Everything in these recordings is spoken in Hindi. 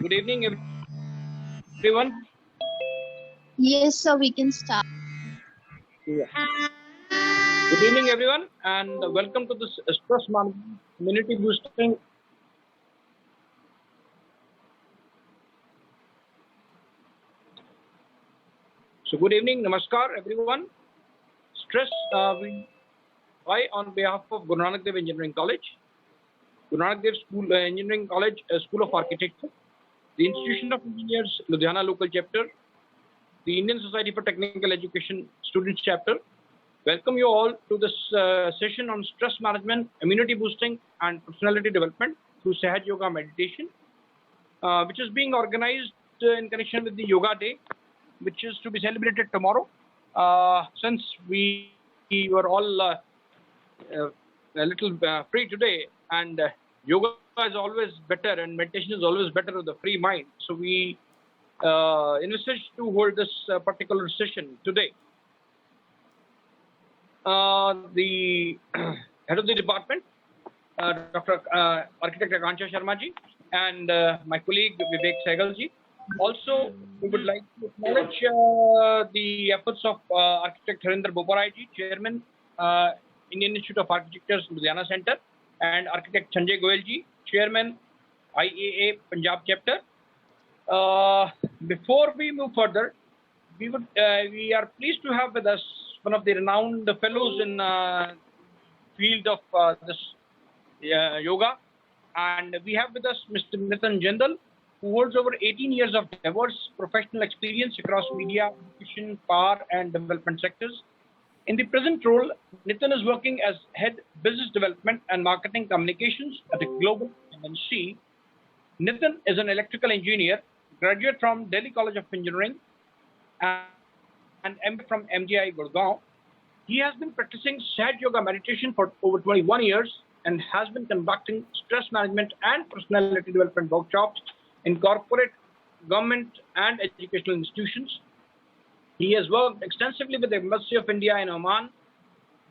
Good evening, everyone. Yes, sir, we can start. Yeah. Good evening, everyone, and welcome to this stress management community boosting. So, good evening, namaskar, everyone. Stress. I, on behalf of Guru Nanak Dev Engineering College, Guru Nanak Dev School Engineering College, School of Architecture, the Institution of Engineers, Ludhiana Local Chapter, the Indian Society for Technical Education Students Chapter. Welcome you all to this session on stress management, immunity boosting, and personality development through Sahaj Yoga meditation, which is being organized in connection with the Yoga Day, which is to be celebrated tomorrow. Since we were all a little free today, and yoga is always better, and meditation is always better with the free mind. So we envisaged to hold this particular session today. The head of the department, Dr. Architect Akansha Sharma ji, and my colleague Vivek Sehgal ji. Also, we would like to acknowledge the efforts of Architect Harinder Boparai ji, Chairman, Indian Institute of Architecture, Ludhiana Center, and Architect Sanjay Goyal ji, Chairman, IAA Punjab Chapter. Before we move further, we are pleased to have with us one of the renowned fellows in field of this yoga, and we have with us Mr. Nitin Jindal, who holds over 18 years of diverse professional experience across media, education, power, and development sectors. In the present role, Nitin is working as Head Business Development and Marketing Communications at a global MNC. Nitin is an electrical engineer, graduate from Delhi College of Engineering and MBA from MGI Gurgaon. He has been practicing Sahaj Yoga meditation for over 21 years and has been conducting stress management and personality development workshops in corporate, government, and educational institutions. He has worked extensively with the Embassy of India in Oman,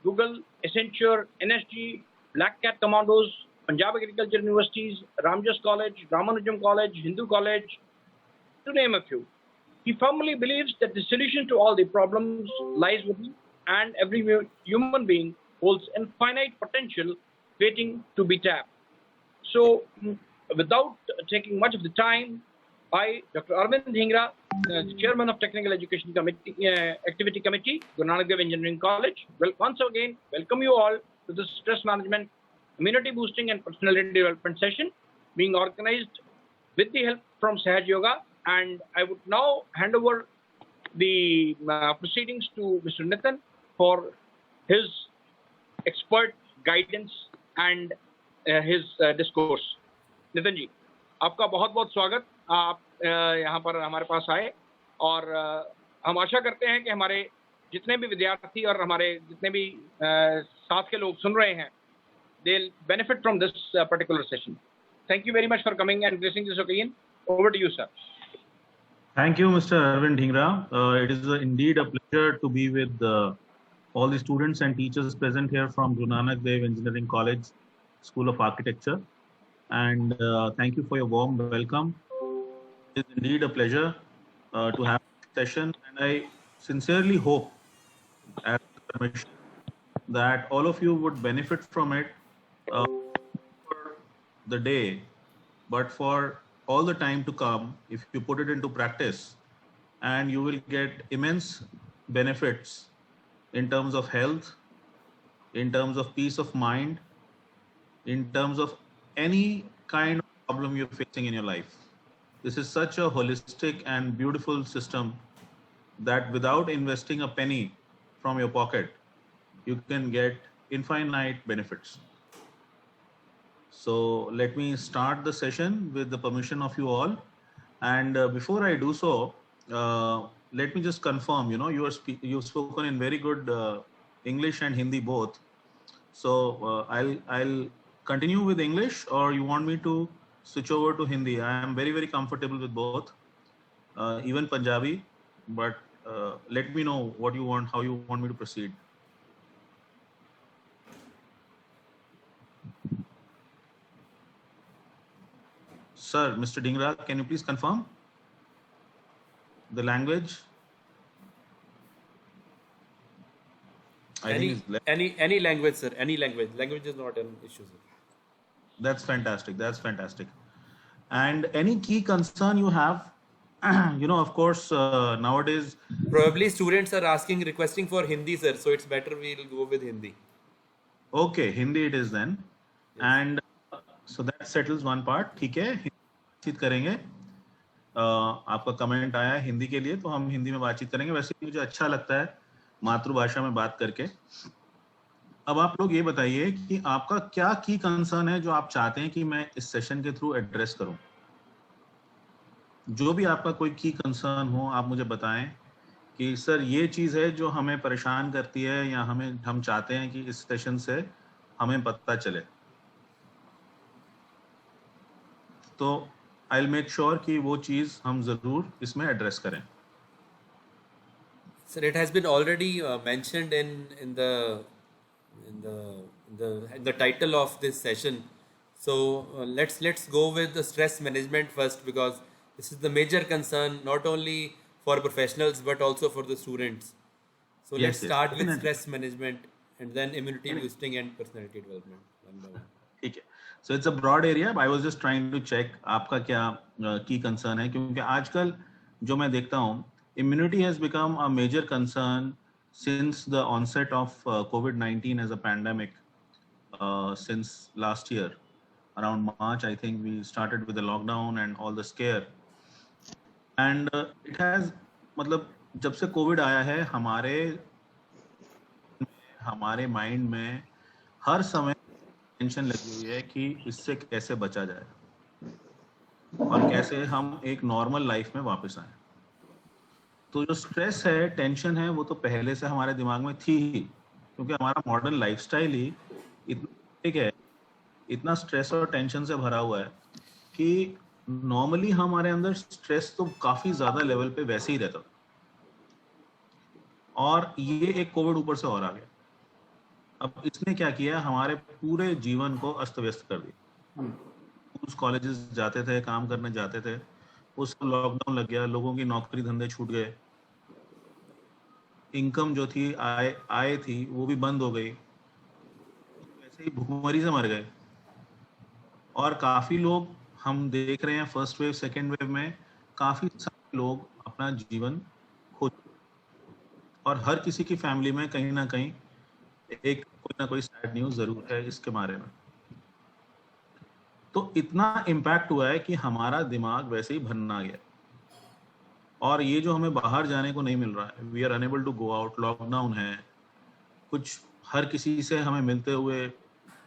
Google, Accenture, NSG, Black Cat Commandos, Punjab Agriculture Universities, Ramjas College, Ramanujam College, Hindu College, to name a few. He firmly believes that the solution to all the problems lies within, and every human being holds infinite potential waiting to be tapped. So, without taking much of the time, I, Dr. Arvind Dhingra, the Chairman of Technical Education Activity Committee, Guru Nanak Dev Engineering College, will once again welcome you all to this stress management, immunity boosting, and personality development session being organized with the help from Sahaj Yoga. And I would now hand over the proceedings to Mr. Nitin for his expert guidance and his discourse. Nitin ji, आपका बहुत बहुत स्वागत। आप यहाँ पर हमारे पास आए और हम आशा करते हैं कि हमारे जितने भी विद्यार्थी और हमारे जितने भी साथ के लोग सुन रहे हैं, they'll benefit from this particular session. Thank you very much for coming and gracing this occasion. Over to you, sir. Thank you, Mr. Arvind Dhingra. It is indeed a pleasure to be with all the students and teachers present here from Guru Nanak Dev Engineering College, School of Architecture. And thank you for your warm welcome. It is indeed a pleasure to have this session. And I sincerely hope, as permission, that all of you would benefit from it for the day, but for all the time to come, if you put it into practice, and you will get immense benefits in terms of health, in terms of peace of mind, in terms of any kind of problem you're facing in your life. This is such a holistic and beautiful system that without investing a penny from your pocket, you can get infinite benefits. So let me start the session with the permission of you all. And before I do so, let me just confirm, you've spoken in very good English and Hindi both. So I'll continue with English, or you want me to switch over to Hindi? I am very, very comfortable with both, even Punjabi, but let me know what you want, how you want me to proceed. Sir, Mr. Dhingra, can you please confirm the language? I think it's left. Any language, sir. Any language. Language is not an issue, sir. That's fantastic. That's fantastic. And any key concern you have? Of course, nowadays. Probably students are requesting for Hindi, sir. So it's better we'll go with Hindi. Okay, Hindi it is then. Yes. And so that settles one part. ठीक है, बातचीत करेंगे. आपका कमेंट आया है हिंदी के लिए, तो हम हिंदी में बातचीत करेंगे. वैसे मुझे अच्छा लगता है मातृभाषा में बात करके. अब आप लोग ये बताइए कि आपका क्या की कंसर्न है जो आप चाहते हैं कि मैं इस सेशन के थ्रू एड्रेस करूं. जो भी आपका कोई की कंसर्न हो, आप मुझे बताएं कि सर ये चीज है जो हमें परेशान करती है, या हम चाहते हैं कि इस सेशन से हमें पता चले. तो आई विल मेक श्योर कि वो चीज हम जरूर इसमें एड्रेस करें. Sir, it has been already mentioned in the title of this session. So let's go with the stress management first, because this is the major concern not only for professionals but also for the students. So Yes, let's yes, start with definitely. stress management and then immunity boosting and personality development. One by one. ठीक है. So it's a broad area. I was just trying to check आपका क्या की कंसर्न है, क्योंकि आजकल जो मैं देखता हूँ, immunity has become a major concern since the onset of COVID-19 as a pandemic. Since last year, around March, I think we started with the lockdown and all the scare. And it has, मतलब जब से कोविड आया है, हमारे माइंड में हर समय टेंशन लगी हुई है कि इससे कैसे बचा जाए और कैसे हम एक नॉर्मल लाइफ में वापस आए. तो जो स्ट्रेस है, टेंशन है, वो तो पहले से हमारे दिमाग में थी ही, क्योंकि हमारा मॉडर्न लाइफस्टाइल ही इतना स्ट्रेस और टेंशन से भरा हुआ है कि नॉर्मली हमारे अंदर स्ट्रेस तो काफी ज्यादा लेवल पे वैसे ही रहता, और ये एक कोविड ऊपर से और आ गया. अब इसने क्या किया, हमारे पूरे जीवन को अस्त व्यस्त कर दिया. उस कॉलेजेस जाते थे, काम करने जाते थे, उस लॉकडाउन लग गया, लोगों की नौकरी धंधे छूट गए, इनकम जो थी, आय थी, वो भी बंद हो गई, वैसे ही भूखमरी से मर गए. और काफी लोग हम देख रहे हैं फर्स्ट वेव सेकेंड वेव में काफी सारे लोग अपना जीवन खो, और हर किसी की फैमिली में कहीं ना कहीं एक कोई ना कोई सैड न्यूज जरूर है इसके बारे में. तो इतना इम्पैक्ट हुआ है कि हमारा दिमाग वैसे ही भन्ना गया, और ये जो हमें बाहर जाने को नहीं मिल रहा है, we are unable to go out, lockdown है, कुछ हर किसी से हमें मिलते हुए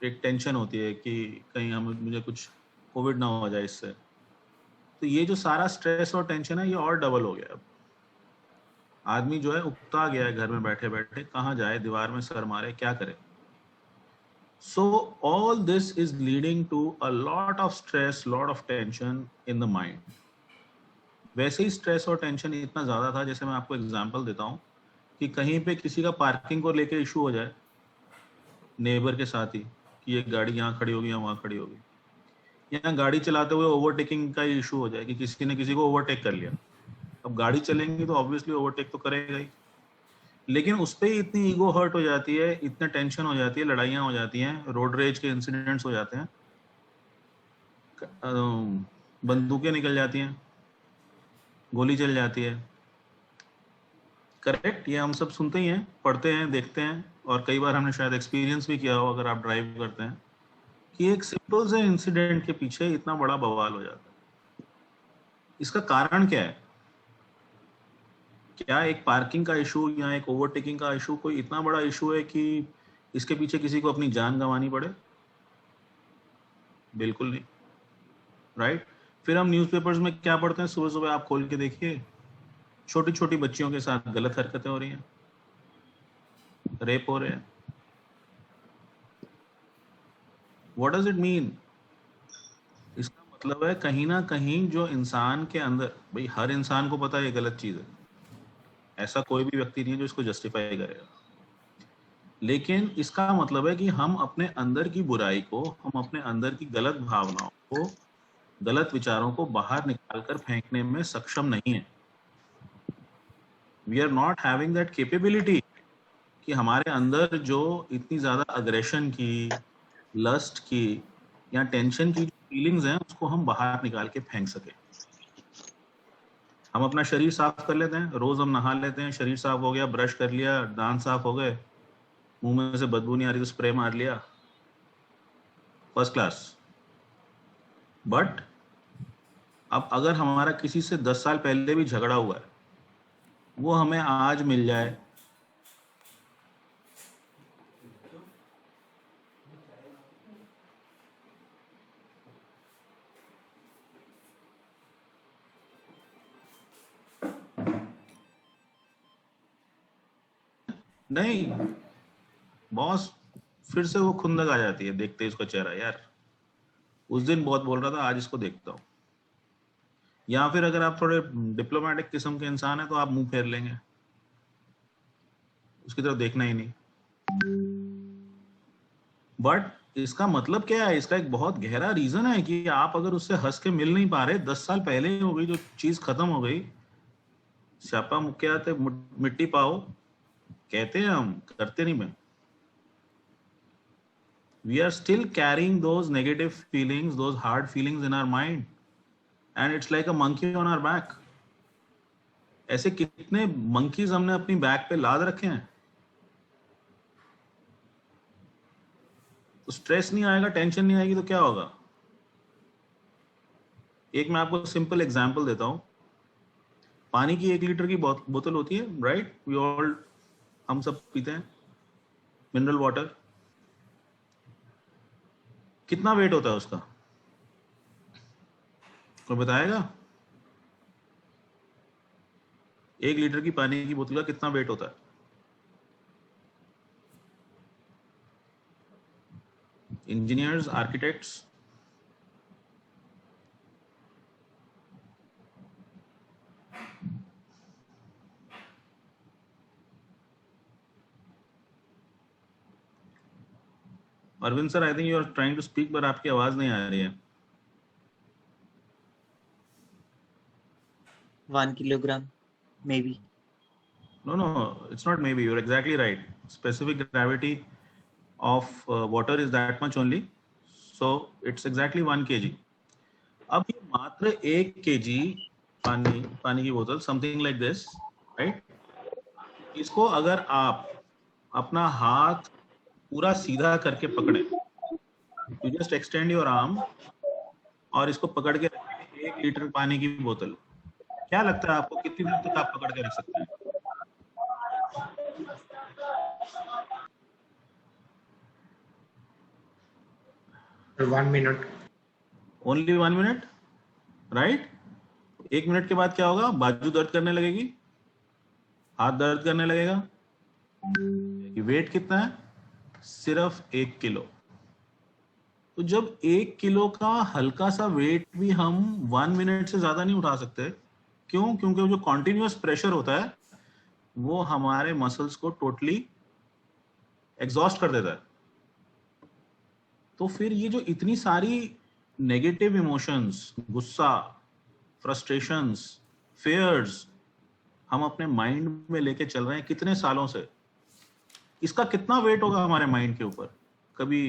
एक टेंशन होती है कि कहीं मुझे कुछ कोविड ना हो जाए इससे. तो ये जो सारा स्ट्रेस और टेंशन है, ये और डबल हो गया. अब आदमी जो है उकता गया है घर में बैठे बैठे, कहाँ जाए, दीवार में सर मारे, क्या करे. So all this is leading to a lot of stress, lot of tension in the mind. वैसे ही स्ट्रेस और टेंशन इतना ज्यादा था, जैसे मैं आपको एग्जांपल देता हूँ कि कहीं पे किसी का पार्किंग को लेके इशू हो जाए नेबर के साथ ही, कि ये गाड़ी यहाँ खड़ी होगी या वहाँ खड़ी होगी, या गाड़ी चलाते हुए ओवरटेकिंग का इशू हो जाए कि किसी ने किसी को ओवरटेक कर लिया. अब गाड़ी चलेंगी तो ऑब्वियसली ओवरटेक तो करेगा ही, लेकिन उस पर इतनी ईगो हर्ट हो जाती है, इतने टेंशन हो जाती है, लड़ाइयाँ हो जाती हैं, रोड रेज के इंसिडेंट्स हो जाते हैं, बंदूकें निकल जाती हैं, गोली चल जाती है. करेक्ट, ये हम सब सुनते ही हैं, पढ़ते हैं, देखते हैं, और कई बार हमने शायद एक्सपीरियंस भी किया हो अगर आप ड्राइव करते हैं, कि एक सिंपल से इंसिडेंट के पीछे इतना बड़ा बवाल हो जाता है. इसका कारण क्या है? क्या एक पार्किंग का इशू या एक ओवरटेकिंग का इशू कोई इतना बड़ा इशू है कि इसके पीछे किसी को अपनी जान गंवानी पड़े? बिल्कुल नहीं, राइट. फिर हम न्यूज़पेपर्स में क्या पढ़ते हैं, सुबह सुबह आप खोल के देखिए, छोटी छोटी बच्चियों के साथ गलत हरकतें हो रही हैं, रेप हो रहे हैं. What does it mean? इसका मतलब है कहीं ना कहीं जो इंसान के अंदर, भाई हर इंसान को पता है ये गलत चीज है, ऐसा कोई भी व्यक्ति नहीं है जो इसको जस्टिफाई करेगा, लेकिन इसका मतलब है कि हम अपने अंदर की बुराई को, हम अपने अंदर की गलत भावनाओं को गलत विचारों को बाहर निकालकर फेंकने में सक्षम नहीं है। We are not having that capability कि हमारे अंदर जो इतनी ज्यादा अग्रेशन की, लस्ट की या टेंशन की फीलिंग्स हैं उसको हम बाहर निकाल के फेंक सके। हम अपना शरीर साफ कर लेते हैं, रोज हम नहा लेते हैं, शरीर साफ हो गया, ब्रश कर लिया, दांत साफ हो गए, मुंह में से बदबू नहीं आ रही तो स्प्रे मार लिया, फर्स्ट क्लास। बट अब अगर हमारा किसी से 10 साल पहले भी झगड़ा हुआ है, वो हमें आज मिल जाए, नहीं बॉस, फिर से वो खुंदक आ जाती है देखते ही उसका चेहरा, यार उस दिन बहुत बोल रहा था, आज इसको देखता हूँ। या फिर अगर आप थोड़े डिप्लोमेटिक किस्म के इंसान हैं तो आप मुंह फेर लेंगे, उसकी तरफ देखना ही नहीं। बट इसका मतलब क्या है? इसका एक बहुत गहरा रीजन है कि आप अगर उससे हंस के मिल नहीं पा रहे, 10 साल पहले ही हो गई जो चीज, खत्म हो गई। स्यापा मुक्याते मिट्टी पाओ कहते हैं हम, करते नहीं। मैं we are still carrying those negative feelings, those hard feelings in our mind, and it's like a monkey on our back. ऐसे कितने monkeys हमने अपनी बैक पे लाद रखे हैं। तो स्ट्रेस नहीं आएगा, टेंशन नहीं आएगी तो क्या होगा? एक मैं आपको सिंपल एग्जांपल देता हूं। पानी की 1 लीटर की बोतल होती है, राइट? वी ऑल, हम सब पीते हैं मिनरल वाटर। कितना वेट होता है उसका, कोई बताएगा? 1 लीटर की पानी की बोतल का कितना वेट होता है? Engineers, architects, Arvind sir, I think you are trying to speak पर आपकी आवाज नहीं आ रही है। 1 kilogram, maybe. No, it's not maybe. You're exactly right. Specific gravity of water is that much only. So it's exactly 1 kg. अब ये मात्र 1 kg पानी की बोतल, something like this, right? इसको अगर आप अपना हाथ पूरा सीधा करके पकड़े, you just extend your arm और इसको पकड़ के रखें 1 लीटर पानी की बोतल, क्या लगता है आपको कितनी देर तक आप पकड़ के रख सकते हैं? For 1 minute. Only 1 minute, right? 1 minute के बाद क्या होगा? बाजू दर्द करने लगेगी, हाथ दर्द करने लगेगा। वेट कितना है? सिर्फ 1 किलो। तो जब 1 किलो का हल्का सा वेट भी हम 1 मिनट से ज्यादा नहीं उठा सकते, क्यों? क्योंकि जो कॉन्टिन्यूअस प्रेशर होता है वो हमारे मसल्स को टोटली एग्जॉस्ट कर देता है। तो फिर ये जो इतनी सारी नेगेटिव इमोशंस, गुस्सा, फ्रस्ट्रेशंस, फेयर्स हम अपने माइंड में लेके चल रहे हैं कितने सालों से, इसका कितना वेट होगा हमारे माइंड के ऊपर? कभी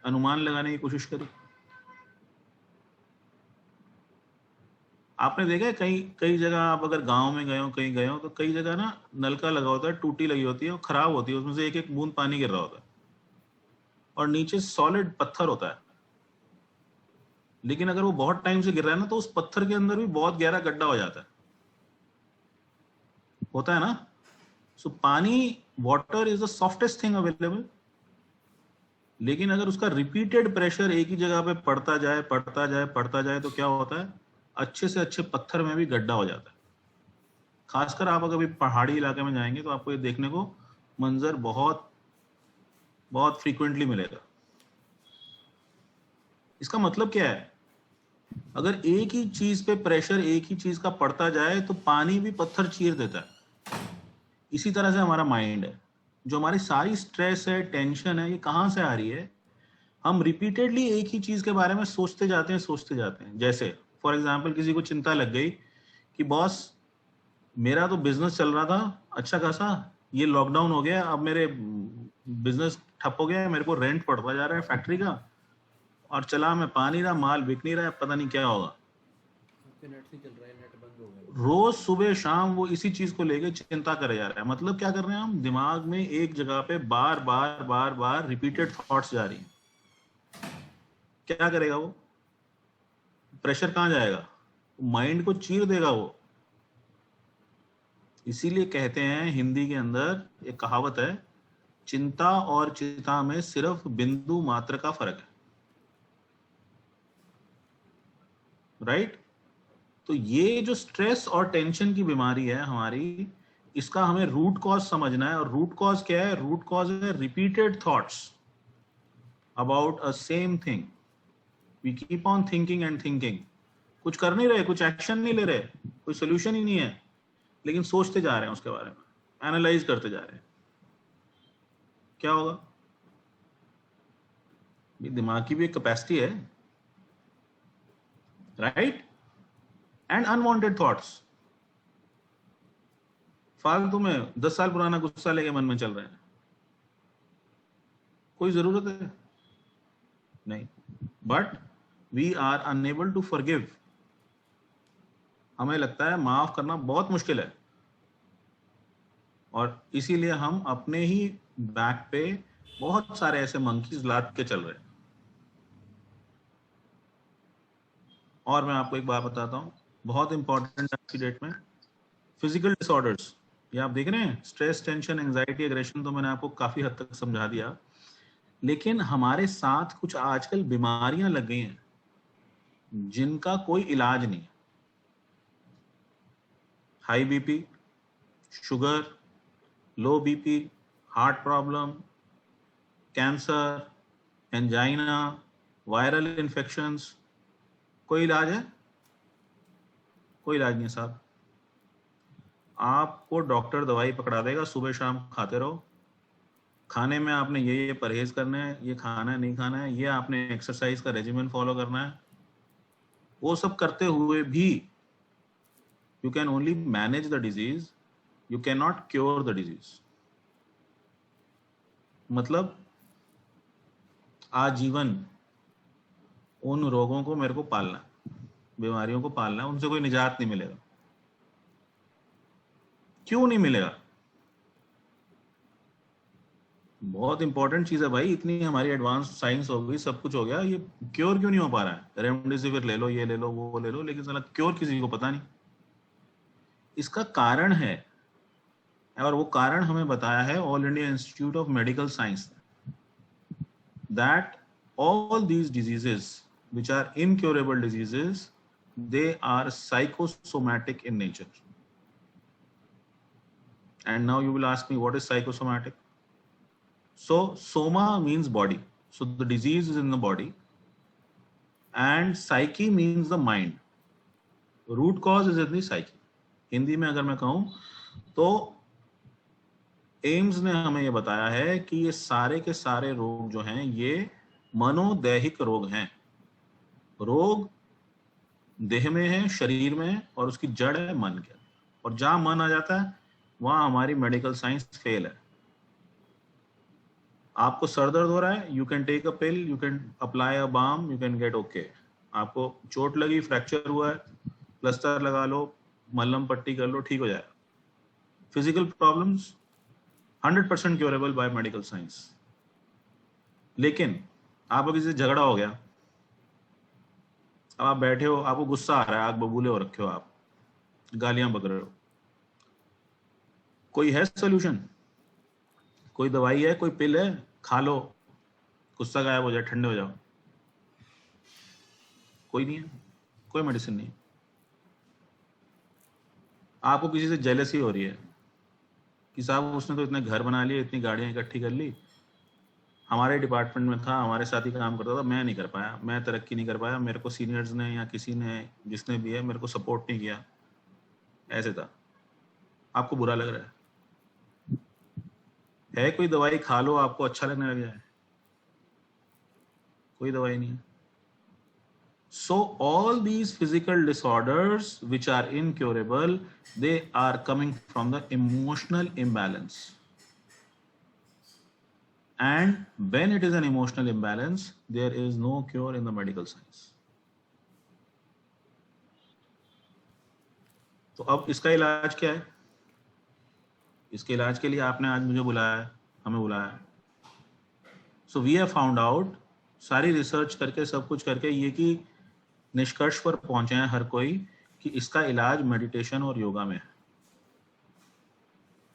अनुमान लगाने की कोशिश करें। आपने देखा है कई जगह, आप अगर गांव में गए हो, कहीं गए हो, तो कई जगह ना नलका लगा होता है, टूटी लगी होती है, वो खराब होती है, उसमें से एक एक बूंद पानी गिर रहा होता है और नीचे सॉलिड पत्थर होता है। लेकिन अगर वो बहुत टाइम से गिर रहा है ना, तो उस पत्थर के अंदर भी बहुत गहरा गड्ढा हो जाता है, होता है ना? सो पानी, water is the softest thing available. लेकिन अगर उसका रिपीटेड प्रेशर एक ही जगह पे पड़ता जाए तो क्या होता है? अच्छे से अच्छे पत्थर में भी गड्ढा हो जाता है। खासकर आप अगर पहाड़ी इलाके में जाएंगे तो आपको ये देखने को मंजर बहुत बहुत फ्रीक्वेंटली मिलेगा। इसका मतलब क्या है? अगर एक ही चीज पे प्रेशर एक ही चीज का पड़ता जाए तो पानी भी पत्थर चीर देता है। इसी तरह से हमारा माइंड है, जो हमारी सारी स्ट्रेस है, टेंशन है, ये कहाँ से आ रही है? हम रिपीटेडली एक ही चीज के बारे में सोचते जाते हैं। जैसे फॉर एग्जाम्पल किसी को चिंता लग गई कि बॉस मेरा तो बिजनेस चल रहा था अच्छा खासा, ये लॉकडाउन हो गया, अब मेरे बिजनेस ठप हो गया, मेरे को रेंट पड़ता जा रहा है फैक्ट्री का, और चला मैं पा नहीं रहा, माल बिक नहीं रहा है, पता नहीं क्या होगा। रोज सुबह शाम वो इसी चीज को लेके चिंता करे जा रहा है। मतलब क्या कर रहे हैं हम, दिमाग में एक जगह पे बार बार बार बार रिपीटेड थॉट्स जा रही हैं। क्या करेगा वो? प्रेशर कहाँ जाएगा? माइंड को चीर देगा वो। इसीलिए कहते हैं हिंदी के अंदर एक कहावत है, चिंता और चिता में सिर्फ बिंदु मात्र का फर्क है। राइट? तो ये जो स्ट्रेस और टेंशन की बीमारी है हमारी, इसका हमें रूट कॉज समझना है। और रूट कॉज क्या है? रूट कॉज है repeated thoughts about a same thing. We keep on thinking and thinking, कुछ कर नहीं रहे, कुछ एक्शन नहीं ले रहे, कोई सोल्यूशन ही नहीं है, लेकिन सोचते जा रहे हैं उसके बारे में, एनालाइज करते जा रहे हैं। क्या होगा? ये दिमाग की भी एक कैपेसिटी है, राइट? एंड अनवांटेड थॉट्स, फालतू में 10 साल पुराना गुस्सा लेके मन में चल रहे हैं, कोई जरूरत है नहीं। But we are unable to forgive. हमें लगता है माफ करना बहुत मुश्किल है, और इसीलिए हम अपने ही बैक पे बहुत सारे ऐसे मंकीज लाद के चल रहे हैं। और मैं आपको एक बात बताता हूँ, बहुत इंपॉर्टेंट आज की डेट में, फिजिकल डिसऑर्डर्स। ये आप देख रहे हैं, स्ट्रेस, टेंशन, एंजाइटी, एग्रेशन, तो मैंने आपको काफी हद तक समझा दिया। लेकिन हमारे साथ कुछ आजकल बीमारियां लग गई हैं जिनका कोई इलाज नहीं। हाई बीपी, शुगर, लो BP, heart problem, cancer, angina, viral infections, कोई इलाज है? कोई इलाज नहीं साहब। आपको डॉक्टर दवाई पकड़ा देगा, सुबह शाम खाते रहो, खाने में आपने ये परहेज करना है, ये खाना है, नहीं खाना है, ये आपने एक्सरसाइज का रेजिमेंट फॉलो करना है। वो सब करते हुए भी you can only manage the disease, you can not cure the disease. मतलब आजीवन उन रोगों को मेरे को पालना है, बीमारियों को पालना है, उनसे कोई निजात नहीं मिलेगा। क्यों नहीं मिलेगा? बहुत इंपॉर्टेंट चीज है भाई, इतनी हमारी एडवांस साइंस हो गई, सब कुछ हो गया, ये क्योर क्यों नहीं हो पा रहा है? रेमडेसिविर ले लो, ये ले लो, वो ले लो, लेकिन साला क्योर किसी को पता नहीं। इसका कारण है, और वो कारण हमें बताया है all India institute of medical science, that all these diseases which are incurable diseases, they are psychosomatic in nature. And now you will ask me, what is psychosomatic? So soma means body, so the disease is in the body, and psyche means the mind. Root cause is in the psyche. Hindi में अगर मैं कहूं तो एम्स ने हमें ये बताया है कि ये सारे के सारे रोग जो हैं ये मनोदैहिक रोग हैं। रोग देह में है, शरीर में है, और उसकी जड़ है मन के। और जहां मन आ जाता है वहां हमारी मेडिकल साइंस फेल है। आपको सर दर्द हो रहा है, you can take a pill, you can apply a balm, you can get okay. आपको चोट लगी, फ्रैक्चर हुआ है, प्लास्टर लगा लो, मलहम पट्टी कर लो, ठीक हो जाएगा। Physical problems 100% curable by medical science. लेकिन आप अभी से झगड़ा हो गया, अब आप बैठे हो, आपको गुस्सा आ रहा है, आग बबूले हो रखे हो, आप गालियां बक रहे हो, कोई है सोल्यूशन? कोई दवाई है, कोई पिल है, खा लो, गुस्सा गायब हो जाए, ठंडे हो जाओ? कोई नहीं है, कोई मेडिसिन नहीं। आपको किसी से जेलसी हो रही है कि साहब उसने तो इतने घर बना लिए, इतनी गाड़ियां इकट्ठी कर ली, हमारे डिपार्टमेंट में था, हमारे साथ ही काम करता था, मैं नहीं कर पाया, मैं तरक्की नहीं कर पाया, मेरे को सीनियर्स ने या किसी ने, जिसने भी है, मेरे को सपोर्ट नहीं किया, ऐसे था। आपको बुरा लग रहा है कोई दवाई खा लो, आपको अच्छा लगने लग जाए? कोई दवाई नहीं है। So all these physical disorders which are incurable, they are coming from the emotional imbalance. And when it is an emotional imbalance, there is no cure in the medical science. तो अब इसका इलाज क्या है? इसके इलाज के लिए आपने आज मुझे बुलाया है, हमें बुलाया है. So we have found out, सारी रिसर्च करके सब कुछ करके ये कि निष्कर्ष पर पहुंचे हैं हर कोई कि इसका इलाज मेडिटेशन और योगा में है,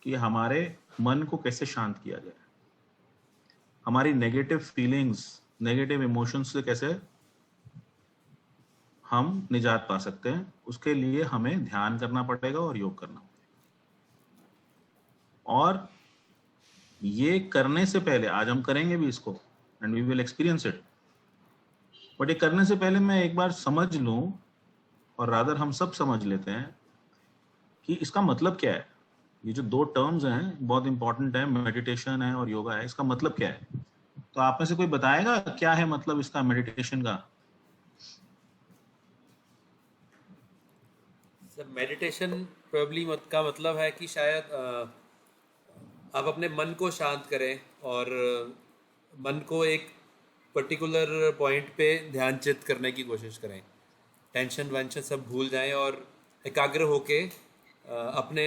कि हमारे मन को कैसे शांत किया जाए, हमारी नेगेटिव फीलिंग्स, नेगेटिव इमोशंस से कैसे हम निजात पा सकते हैं. उसके लिए हमें ध्यान करना पड़ेगा और योग करना पड़ेगा. और ये करने से पहले, आज हम करेंगे भी इसको and we will experience it, but ये करने से पहले मैं एक बार समझ लूं, और रादर हम सब समझ लेते हैं कि इसका मतलब क्या है. ये जो दो टर्म्स हैं बहुत इंपॉर्टेंट है, मेडिटेशन है और योगा है, इसका मतलब क्या है? तो आप में से कोई बताएगा क्या है मतलब इसका, मेडिटेशन का? सर मेडिटेशन प्रोबेबली का मतलब है कि शायद आप अपने मन को शांत करें और मन को एक पर्टिकुलर पॉइंट पे ध्यान चित्त करने की कोशिश करें, टेंशन वेंशन सब भूल जाएं और एकाग्र होके अपने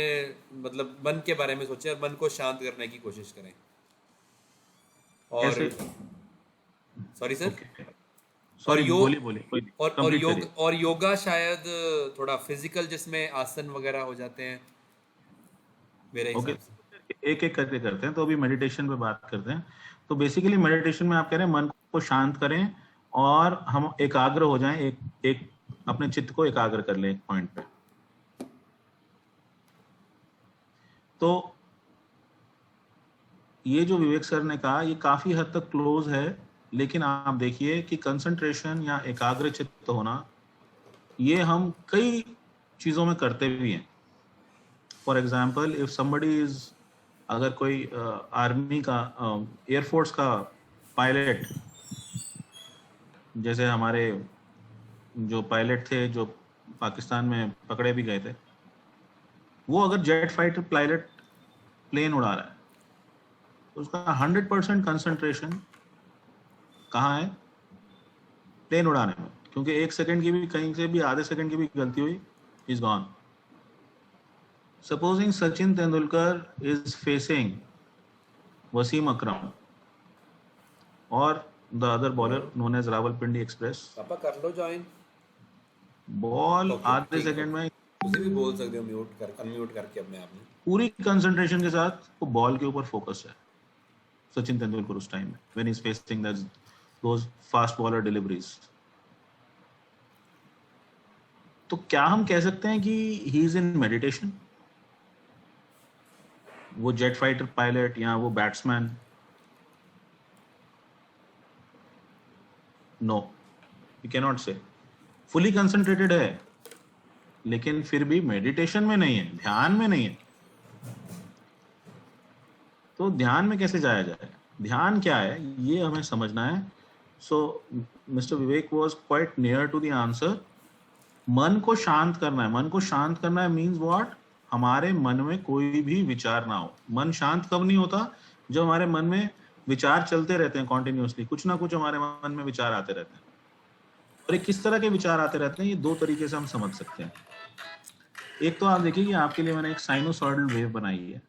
मतलब मन के बारे में सोचें और मन को शांत करने की कोशिश करें. और सॉरी सर, सॉरी, योग बोलिए. और योगा शायद थोड़ा फिजिकल, जिसमें आसन वगैरह हो जाते हैं मेरे हिसाब से. एक एक करके करते हैं. तो अभी मेडिटेशन पे बात करते हैं. तो बेसिकली मेडिटेशन में आप कह रहे हैं मन को शांत करें और हम एकाग्र हो जाएं, एक अपने चित्त को एकाग्र कर लें एक पॉइंट पे. तो ये जो विवेक सर ने कहा ये काफी हद तक क्लोज है, लेकिन आप देखिए कि कंसंट्रेशन या एकाग्र चित्त होना ये हम कई चीजों में करते भी हैं. For example, if somebody is, अगर कोई आर्मी का, एयरफोर्स का पायलट, जैसे हमारे जो पायलट थे जो पाकिस्तान में पकड़े भी गए थे, वो अगर जेट फाइटर पायलट प्लेन उड़ा रहा है तो उसका 100% कंसंट्रेशन कहाँ है? प्लेन उड़ाने में. क्योंकि एक सेकंड की भी, कहीं से भी आधे सेकंड की भी गलती हुई, is gone. Supposing Sachin Tendulkar is facing Wasim Akram or the other bowler known as Rawalpindi Express, पापा कर लो ज्वाइन. बॉल Okay, आधे ठीक है. सेकंड में उसे भी बोल सकते हो म्यूट कर, अनम्यूट करके अपने आप में. पूरी कंसंट्रेशन के साथ वो बॉल के ऊपर फोकस है सचिन तेंदुलकर उस टाइम में, when he's facing those fast bowler deliveries. तो क्या हम कह सकते हैं कि he is in meditation? वो जेट फाइटर पायलट या वो batsman? No, you can not say. Fully concentrated है, लेकिन फिर भी मेडिटेशन में नहीं है, ध्यान में नहीं है. तो ध्यान में कैसे जाया जाए? ध्यान क्या है ये हमें समझना है. So mister Vivek was quite near to the answer. मन को शांत करना है. मन को शांत करना है मीन्स व्हाट? हमारे मन में कोई भी विचार ना हो. मन शांत कब नहीं होता? जब हमारे मन में विचार चलते रहते हैं कॉन्टिन्यूसली, कुछ ना कुछ हमारे मन में विचार आते रहते हैं. और ये किस तरह के विचार आते रहते हैं, ये दो तरीके से हम समझ सकते हैं. एक तो आप देखिए कि आपके लिए मैंने एक साइनोसॉइडल वेव बनाई है.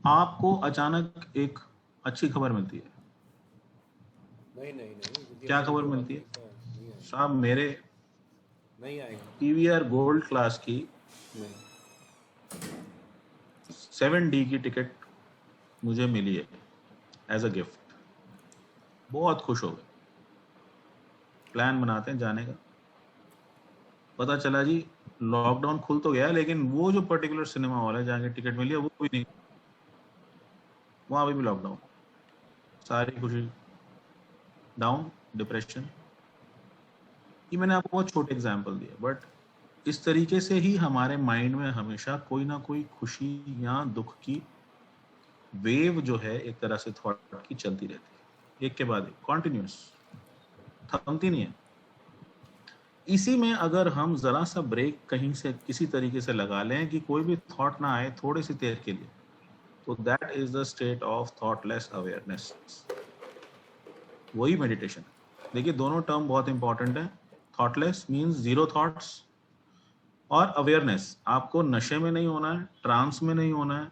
आपको अचानक एक अच्छी खबर मिलती है. नहीं क्या खबर मिलती है? साहब, मेरे नहीं आएगा. पीवीआर गोल्ड क्लास की 7D की टिकट मुझे मिली है एज अ गिफ्ट. बहुत खुश हो गए. प्लान बनाते हैं जाने का. पता चला जी लॉकडाउन खुल तो गया, लेकिन वो जो पर्टिकुलर सिनेमा हॉल है जहाँ की टिकट मिली है वो भी नहीं, वहां पे भी लॉकडाउन. सारी खुशी डाउन, डिप्रेशन. ये मैंने आपको बहुत छोटे एग्जाम्पल दिए, बट इस तरीके से ही हमारे माइंड में हमेशा कोई ना कोई खुशी या दुख की वेव जो है एक तरह से थॉट की चलती रहती है, एक के बाद एक, कॉन्टिन्यूस. थमती नहीं है। इसी में अगर हम जरा सा ब्रेक कहीं से किसी तरीके से लगा लें कि कोई भी थॉट ना आए थोड़ी सी देर के लिए, तो that is the state of thoughtless awareness, वही मेडिटेशन। देखिए दोनों टर्म बहुत इंपॉर्टेंट है। थॉटलेस मीन्स जीरो थॉट्स, और अवेयरनेस, आपको नशे में नहीं होना है, ट्रांस में नहीं होना है,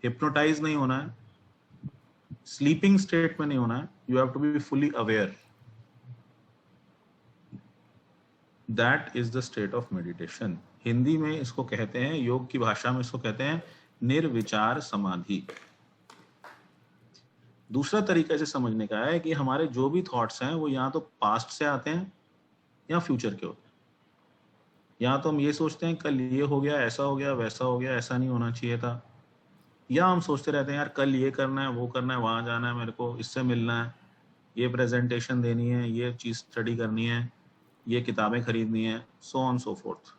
हिप्नोटाइज नहीं होना है, स्लीपिंग स्टेट में नहीं होना है, you have to be fully aware. That is the state of meditation. Hindi में इसको कहते हैं, योग की भाषा में इसको कहते हैं निर्विचार समाधि। दूसरा तरीका इसे समझने का है कि हमारे जो भी थॉट्स हैं वो या तो पास्ट से आते हैं या फ्यूचर के होते हैं। या तो हम ये सोचते हैं कल ये हो गया, ऐसा हो गया, वैसा हो गया, ऐसा नहीं होना चाहिए था, या हम सोचते रहते हैं यार कल ये करना है, वो करना है, वहां जाना है, मेरे को इससे मिलना है, ये प्रेजेंटेशन देनी है, ये चीज स्टडी करनी है, ये किताबें खरीदनी है, so on so forth.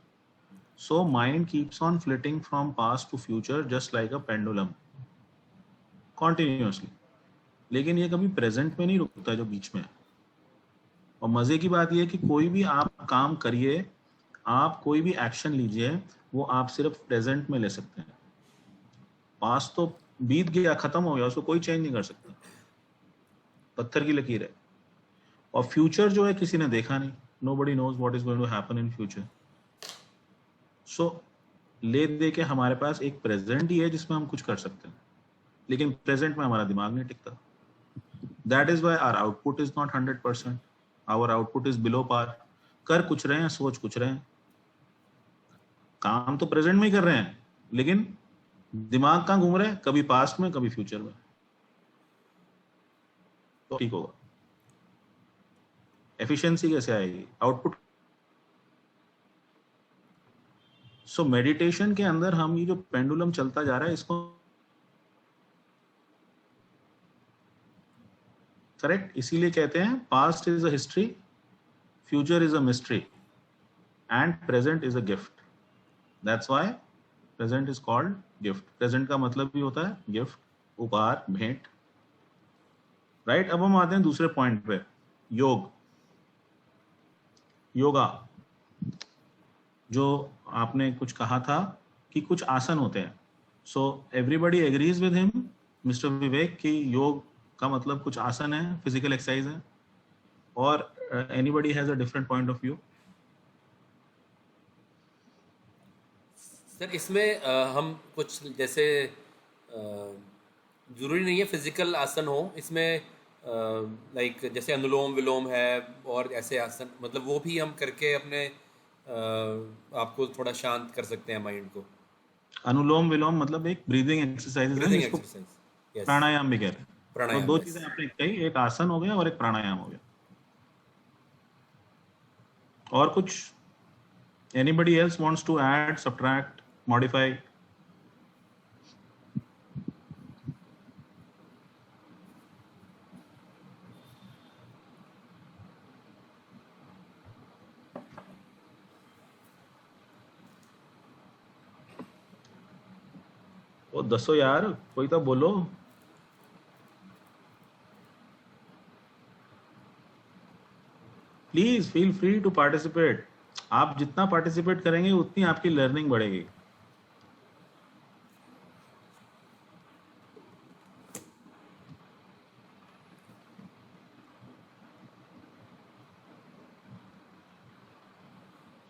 So mind keeps on flitting from past to future just like a pendulum, continuously. लेकिन ये कभी प्रेजेंट में नहीं रुकता जो बीच में है। और मजे की बात यह है कि कोई भी आप काम करिए, आप कोई भी एक्शन लीजिए, वो आप सिर्फ प्रेजेंट में ले सकते हैं। पास्ट तो बीत गया, खत्म हो गया, उसको कोई चेंज नहीं कर सकता, पत्थर की लकीर है। और फ्यूचर जो है किसी ने देखा नहीं, nobody knows what is going to happen in future. So ले दे के हमारे पास एक प्रेजेंट ही है जिसमें हम कुछ कर सकते हैं, लेकिन प्रेजेंट में हमारा दिमाग नहीं टिकता। That is why our output is not 100%. Our output is below par. कर कुछ रहे हैं, सोच कुछ रहे हैं, काम तो प्रेजेंट में ही कर रहे हैं, लेकिन दिमाग कहाँ घूम रहे हैं, कभी पास्ट में कभी फ्यूचर में। तो ठीक होगा। एफिशिएंसी कैसे आएगी, आउटपुट। सो मेडिटेशन के अंदर हम ये जो पेंडुलम चलता जा रहा है इसको करेक्ट इसीलिए कहते हैं past is a history, future is a mystery, and present is a gift. That's why present is called gift. Present का मतलब भी होता है गिफ्ट, उपहार, भेंट, राइट। अब हम आते हैं दूसरे पॉइंट पे, योग, योगा। जो आपने कुछ कहा था कि कुछ आसन होते हैं, so everybody agrees with him mister Vivek कि योग का मतलब कुछ आसन है, फिजिकल एक्सरसाइज है, और anybody has a different point of view? Sir इसमें हम कुछ जैसे ज़रूरी नहीं है फिजिकल आसन हो, इसमें लाइक जैसे अनुलोम विलोम है और ऐसे आसन, मतलब वो भी हम करके अपने आपको थोड़ा शांत कर सकते हैं माइंड को। अनुलोम विलोम मतलब एक ब्रीदिंग एक्सरसाइज है ब्रीदिंग जिसको एक्सरसाइज, यस, प्राणायाम भी कहते हैं। तो प्राणायाम, दो yes. चीजें आपने कही, एक आसन हो गया और एक प्राणायाम हो गया। और कुछ anybody else wants to add, subtract, modify? ओ दसो यार, कोई तो बोलो। Please feel free to participate. आप जितना पार्टिसिपेट करेंगे उतनी आपकी लर्निंग बढ़ेगी।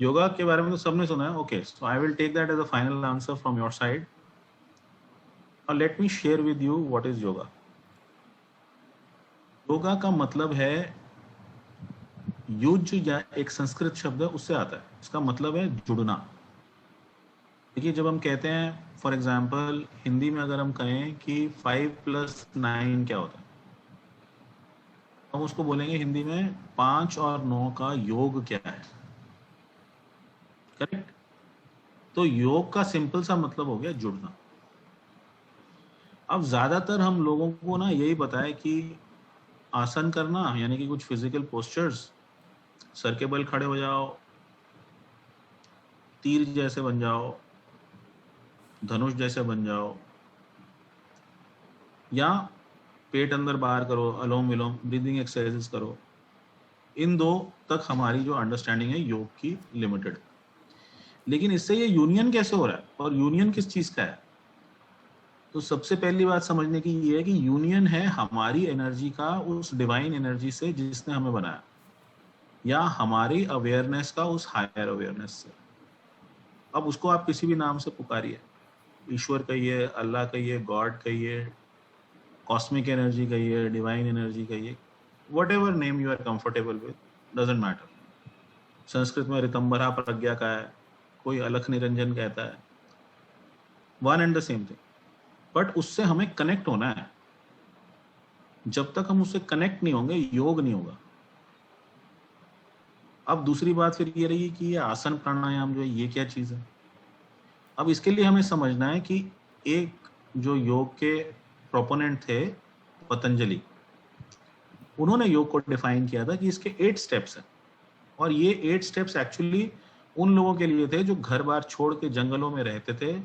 योगा के बारे में तो सबने सुना है, okay, so I will take that as a final answer from your side. और let me share with you what is yoga. Yoga का मतलब है युज, या एक संस्कृत शब्द है उससे आता है, इसका मतलब है जुड़ना। देखिए जब हम कहते हैं फॉर एग्जाम्पल हिंदी में अगर हम कहें कि 5 + 9 क्या होता है, हम उसको बोलेंगे हिंदी में 5 और 9 का योग क्या है, करेक्ट। तो योग का सिंपल सा मतलब हो गया जुड़ना। अब ज्यादातर हम लोगों को ना यही पता है कि आसन करना यानी कि कुछ फिजिकल पोस्चर्स, सर के बल खड़े हो जाओ, तीर जैसे बन जाओ, धनुष जैसे बन जाओ, या पेट अंदर बाहर करो, अलोम विलोम ब्रीदिंग एक्सरसाइजेस करो, इन दो तक हमारी जो अंडरस्टैंडिंग है योग की लिमिटेड। लेकिन इससे ये यूनियन कैसे हो रहा है और यूनियन किस चीज का है? तो सबसे पहली बात समझने की ये है कि यूनियन है हमारी एनर्जी का उस डिवाइन एनर्जी से जिसने हमें बनाया, या हमारी अवेयरनेस का उस हायर अवेयरनेस से। अब उसको आप किसी भी नाम से पुकारिए, ईश्वर कहिए, अल्लाह कहिए, गॉड कहिए, कॉस्मिक एनर्जी कहिए, डिवाइन एनर्जी कहिए, whatever name you are comfortable with, doesn't matter. Sanskrit में ऋतंबरा प्रज्ञा का है, कोई अलख निरंजन कहता है, one and the same thing. But उससे हमें कनेक्ट होना है। जब तक हम उससे कनेक्ट नहीं होंगे योग नहीं होगा। अब दूसरी बात फिर ये रही कि ये आसन प्राणायाम जो है ये क्या चीज है। अब इसके लिए हमें समझना है कि एक जो योग के प्रोपोनेंट थे पतंजलि, उन्होंने योग को डिफाइन किया था कि इसके 8 स्टेप्स हैं, और ये 8 स्टेप्स एक्चुअली उन लोगों के लिए थे जो घर बार छोड़ के जंगलों में रहते थे,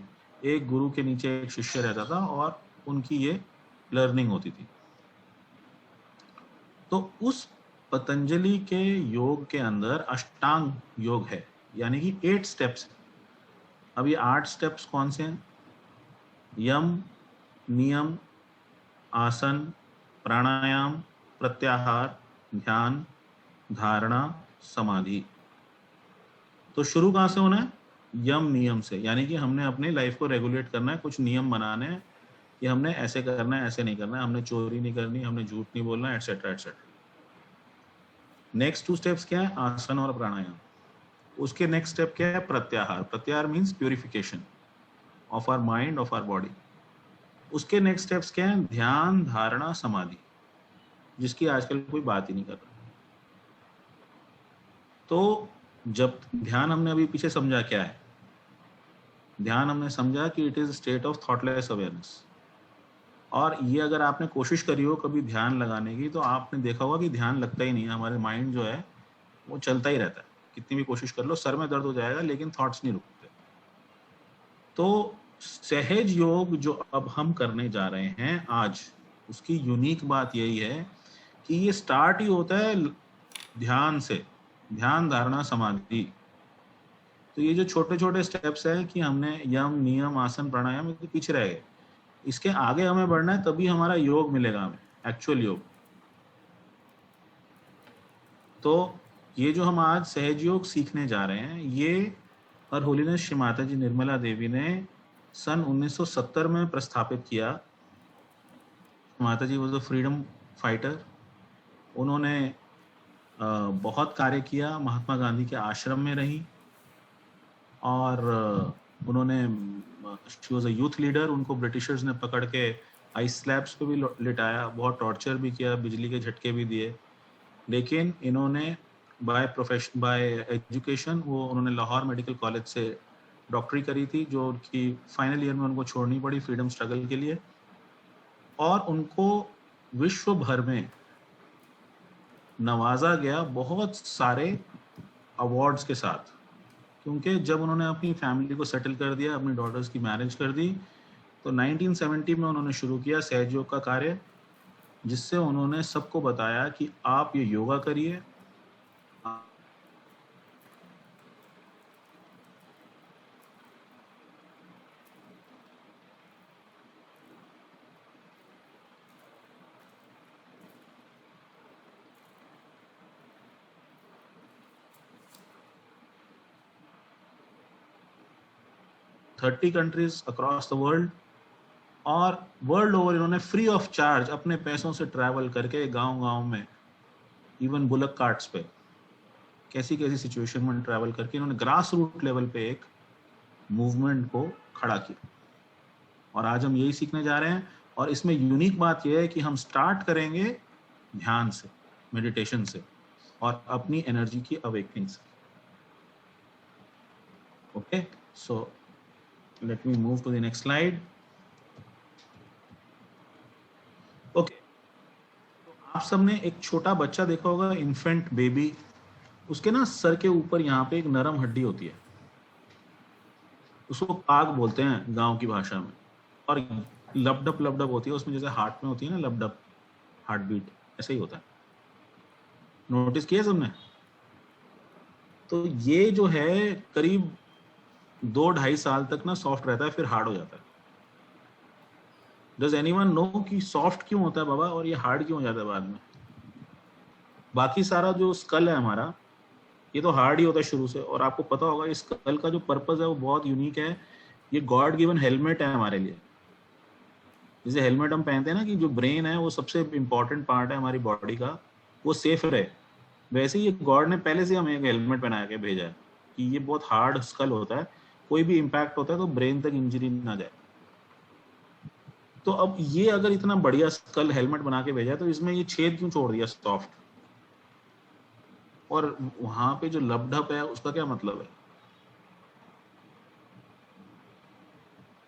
एक गुरु के नीचे एक शिष्य रहता था और उनकी ये लर्निंग होती थी। तो उस पतंजलि के योग के अंदर अष्टांग योग है, यानी कि 8 स्टेप्स। अब ये 8 स्टेप्स कौन से हैं? यम, नियम, आसन, प्राणायाम, प्रत्याहार, ध्यान, धारणा, समाधि। तो शुरू कहां से होना है? यम नियम से, यानी कि हमने अपने लाइफ को रेगुलेट करना है, कुछ नियम बनाने हैं कि हमने ऐसे करना है, ऐसे नहीं करना है, हमने चोरी नहीं करनी, हमने झूठ नहीं बोलना, एटसेट्रा एटसेट्रा। नेक्स्ट 2 स्टेप्स क्या है? आसन और प्राणायाम। उसके नेक्स्ट स्टेप क्या है? प्रत्याहार। प्रत्याहार means purification of our mind, of our body. उसके नेक्स्ट स्टेप्स क्या है? ध्यान, धारणा, समाधि, जिसकी आजकल कोई बात ही नहीं कर रहा। तो जब ध्यान हमने अभी पीछे समझा क्या है? ध्यान हमने समझा कि it is state of thoughtless awareness. और ये अगर आपने कोशिश करी हो कभी ध्यान लगाने की, तो आपने देखा होगा कि ध्यान लगता ही नहीं है। हमारे माइंड जो है वो चलता ही रहता है, कितनी भी कोशिश कर लो, सर में दर्द हो जाएगा लेकिन थॉट्स नहीं रुकते। तो सहज योग जो अब हम करने जा रहे हैं आज, उसकी यूनिक बात यही है कि ये स्टार्ट ही होता है ध्यान से, ध्यान, धारणा, समाधि। तो ये जो छोटे छोटे स्टेप्स है कि हमने यम, नियम, आसन, प्राणायाम, ये तो पीछे रह गए। इसके आगे हमें बढ़ना है, तभी हमारा योग मिलेगा हमें, एक्चुअल योग। तो ये जो हम आज सहज योग सीखने जा रहे हैं, ये हर होलीनेस श्री माता जी निर्मला देवी ने सन 1970 में प्रस्थापित किया। माता जी वॉज अ फ्रीडम फाइटर। उन्होंने बहुत कार्य किया, महात्मा गांधी के आश्रम में रही, और उन्होंने she was a youth leader. उनको ब्रिटिशर्स ने पकड़ के आइस स्लैब्स पे भी लिटाया, बहुत टॉर्चर भी किया, बिजली के झटके भी दिए। लेकिन इन्होंने बाय एजुकेशन वो उन्होंने लाहौर मेडिकल कॉलेज से डॉक्टरी करी थी, जो उनकी फाइनल ईयर में उनको छोड़नी पड़ी फ्रीडम स्ट्रगल के लिए। और उनको विश्व भर में नवाजा गया बहुत सारे अवार्ड्स के साथ, क्योंकि जब उन्होंने अपनी फैमिली को सेटल कर दिया, अपनी डॉटर्स की मैरिज कर दी, तो 1970 में उन्होंने शुरू किया सहज योग का कार्य, जिससे उन्होंने सबको बताया कि आप ये योगा करिए। Thirty countries across the world, और वर्ल्ड ओवर इन्होंने फ्री ऑफ चार्ज अपने पैसों से ट्रैवल करके गांव-गांव में, इवन बुलक कार्ट्स पे, कैसी कैसी सिचुएशन में ट्रैवल करके इन्होंने ग्रास रूट लेवल पे एक मूवमेंट को खड़ा किया। और आज हम यही सीखने जा रहे हैं। और इसमें यूनिक बात यह है कि हम स्टार्ट करेंगे ध्यान से, मेडिटेशन से, और अपनी एनर्जी की अवेकनिंग से। Okay, so let me move to the next slide. Okay, तो आप सबने एक छोटा बच्चा देखा होगा, इन्फेंट बेबी। उसके ना सर के ऊपर यहाँ पे एक नरम हड्डी होती है, उसको पाग बोलते हैं गांव की भाषा में। और लपडप होती है उसमें, जैसे हार्ट में होती है ना लपडप, हार्ट बीट, ऐसे ही होता है। नोटिस किया सबने? तो ये जो है करीब 2-2.5 साल तक ना सॉफ्ट रहता है, फिर हार्ड हो जाता है। डज एनीवन नो कि सॉफ्ट क्यों होता है बाबा और ये हार्ड क्यों हो जाता है बाद में? बाकी सारा जो स्कल है हमारा, ये तो हार्ड ही होता है शुरू से, और आपको पता होगा इस स्कल का जो पर्पस है वो बहुत यूनिक है। ये गॉड गिवन हेलमेट है हमारे लिए। जैसे हेलमेट हम पहनते हैं ना कि जो ब्रेन है वो सबसे इंपॉर्टेंट पार्ट है हमारी बॉडी का, वो सेफ रहे, वैसे ही ये गॉड ने पहले से हमें एक हेलमेट पहना के भेजा है कि ये बहुत हार्ड स्कल होता है, कोई भी इम्पैक्ट होता है तो ब्रेन तक इंजरी ना जाए। तो अब ये अगर इतना बढ़िया स्कल हेलमेट बना के भेजा है तो इसमें ये छेद क्यों छोड़ दिया सॉफ्ट? और वहां पे जो लपढप है उसका क्या मतलब है?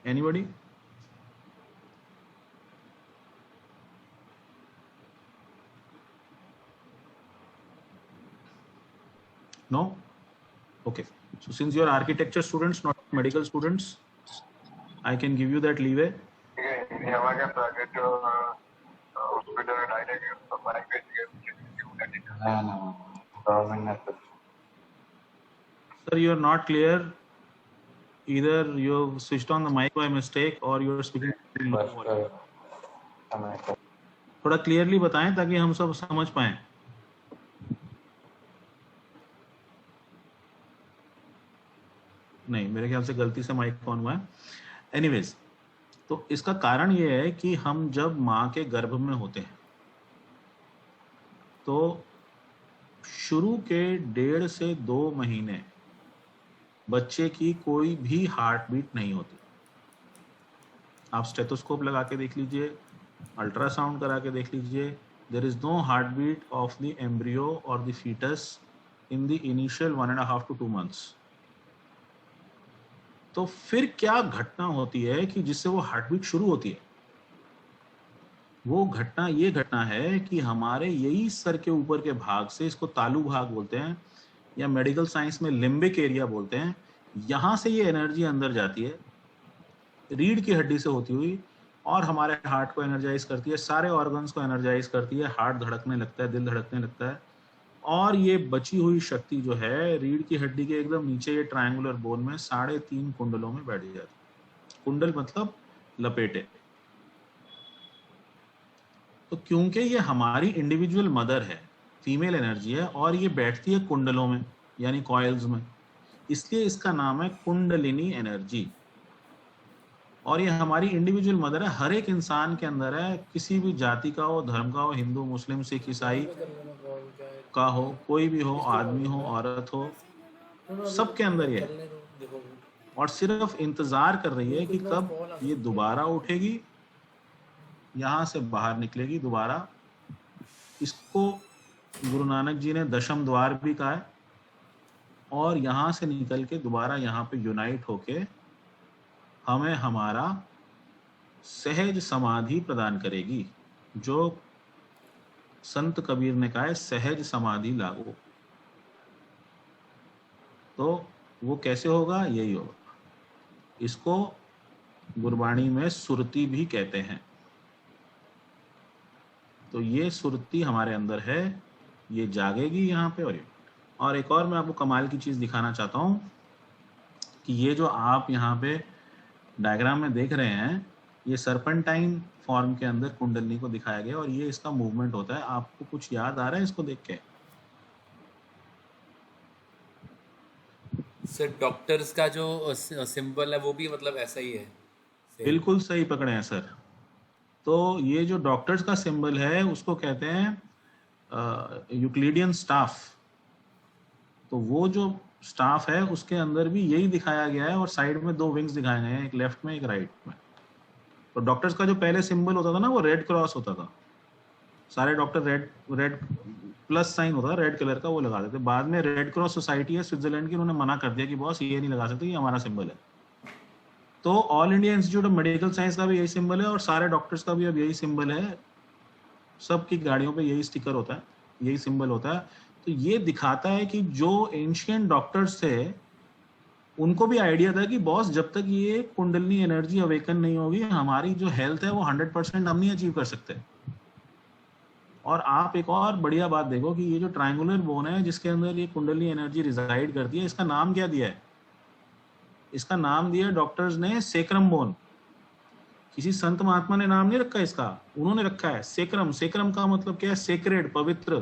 Anybody? No? Okay. So since you are architecture students, not medical students, I can give you that leeway. Sir, you are not clear. Either you have switched on the mic by mistake or you are speaking. थोड़ा क्लियरली बताएं ताकि हम सब समझ पाएं। नहीं, मेरे ख्याल से गलती से माइक ऑन हुआ है। एनीवेज, तो इसका कारण ये है कि हम जब माँ के गर्भ में होते हैं तो शुरू के 1.5 से 2 महीने बच्चे की कोई भी हार्ट बीट नहीं होती। आप स्टेथोस्कोप लगा के देख लीजिए, अल्ट्रासाउंड करा के देख लीजिए, there is no heart beat of the embryo और the foetus in the initial 1.5 to 2 months। तो फिर क्या घटना होती है कि जिससे वो हार्ट बीट शुरू होती है? वो घटना ये घटना है कि हमारे यही सर के ऊपर के भाग से, इसको तालु भाग बोलते हैं या मेडिकल साइंस में लिम्बिक एरिया बोलते हैं, यहाँ से ये एनर्जी अंदर जाती है रीढ़ की हड्डी से होती हुई और हमारे हार्ट को एनर्जाइज करती है, सारे ऑर्गन्स को एनर्जाइज करती है, हार्ट धड़कने लगता है, दिल धड़कने लगता है, और ये बची हुई शक्ति जो है रीढ़ की हड्डी के एकदम नीचे ये ट्रायंगुलर बोन में 3.5 कुंडलों में बैठ जाती। कुंडल मतलब लपेटे। तो क्योंकि ये हमारी इंडिविजुअल मदर है, फीमेल एनर्जी है, और ये बैठती है कुंडलों में यानी कॉइल्स में, इसलिए इसका नाम है कुंडलिनी एनर्जी। और ये हमारी इंडिविजुअल मदर है, हर एक इंसान के अंदर है, किसी भी जाति का हो, धर्म का हो, हिंदू मुस्लिम सिख ईसाई का हो, कोई भी हो, आदमी हो औरत हो, सबके अंदर ये है। और सिर्फ इंतजार कर रही है कि कब ये दोबारा उठेगी, यहाँ से बाहर निकलेगी दोबारा। इसको गुरु नानक जी ने दशम द्वार भी कहा है, और यहाँ से निकल के दोबारा यहाँ पे यूनाइट होके हमें हमारा सहज समाधि प्रदान करेगी, जो संत कबीर ने कहा है सहज समाधि लागो। तो वो कैसे होगा? यही होगा। इसको गुरबाणी में सुरती भी कहते हैं। तो ये सुरती हमारे अंदर है, ये जागेगी यहाँ पे। और एक और मैं आपको कमाल की चीज दिखाना चाहता हूँ कि ये जो आप यहाँ पे डायग्राम में देख रहे हैं, ये सर्पेंटाइन फॉर्म के अंदर कुंडलिनी को दिखाया गया और ये इसका मूवमेंट होता है। आपको कुछ याद आ रहा है इसको देख के? सर डॉक्टर्स का जो सिंबल है वो भी मतलब ऐसा ही है? बिल्कुल सही पकड़े हैं सर। तो ये जो डॉक्टर्स का सिंबल है उसको कहते हैं यूक्लिडियन स्टाफ। तो वो जो स्टाफ है उसके अंदर भी यही दिखाया गया है, और साइड में 2 विंग्स दिखाए गए हैं, एक लेफ्ट में एक राइट में। तो डॉक्टर्स का जो पहले सिंबल होता था ना, वो रेड क्रॉस होता था। सारे डॉक्टर रेड प्लस साइन होता था रेड कलर का, वो लगा देते। बाद में रेड क्रॉस सोसाइटी है स्विट्जरलैंड की, उन्होंने मना कर दिया कि बॉस ये नहीं लगा सकते, ये हमारा सिंबल है। तो all India institute of medical science का भी यही सिंबल है, और सारे डॉक्टर्स का भी अब यही सिंबल है। सबकी गाड़ियों पे यही स्टिकर होता है, यही सिंबल होता है। तो ये दिखाता है कि जो एंशिएंट डॉक्टर्स थे उनको भी आइडिया था कि बॉस जब तक ये कुंडलिनी एनर्जी अवेकन नहीं होगी, हमारी जो हेल्थ है वो 100% हम नहीं अचीव कर सकते। और आप एक और बढ़िया बात देखो कि ये जो ट्रायंगुलर बोन है जिसके अंदर ये कुंडली एनर्जी रिजाइड करती है, इसका नाम क्या दिया है? इसका नाम दिया डॉक्टर्स ने सेक्रम बोन। किसी संत महात्मा ने नाम नहीं रखा इसका, उन्होंने रखा है सेक्रम। सेक्रम का मतलब क्या है? सेक्रेड, पवित्र।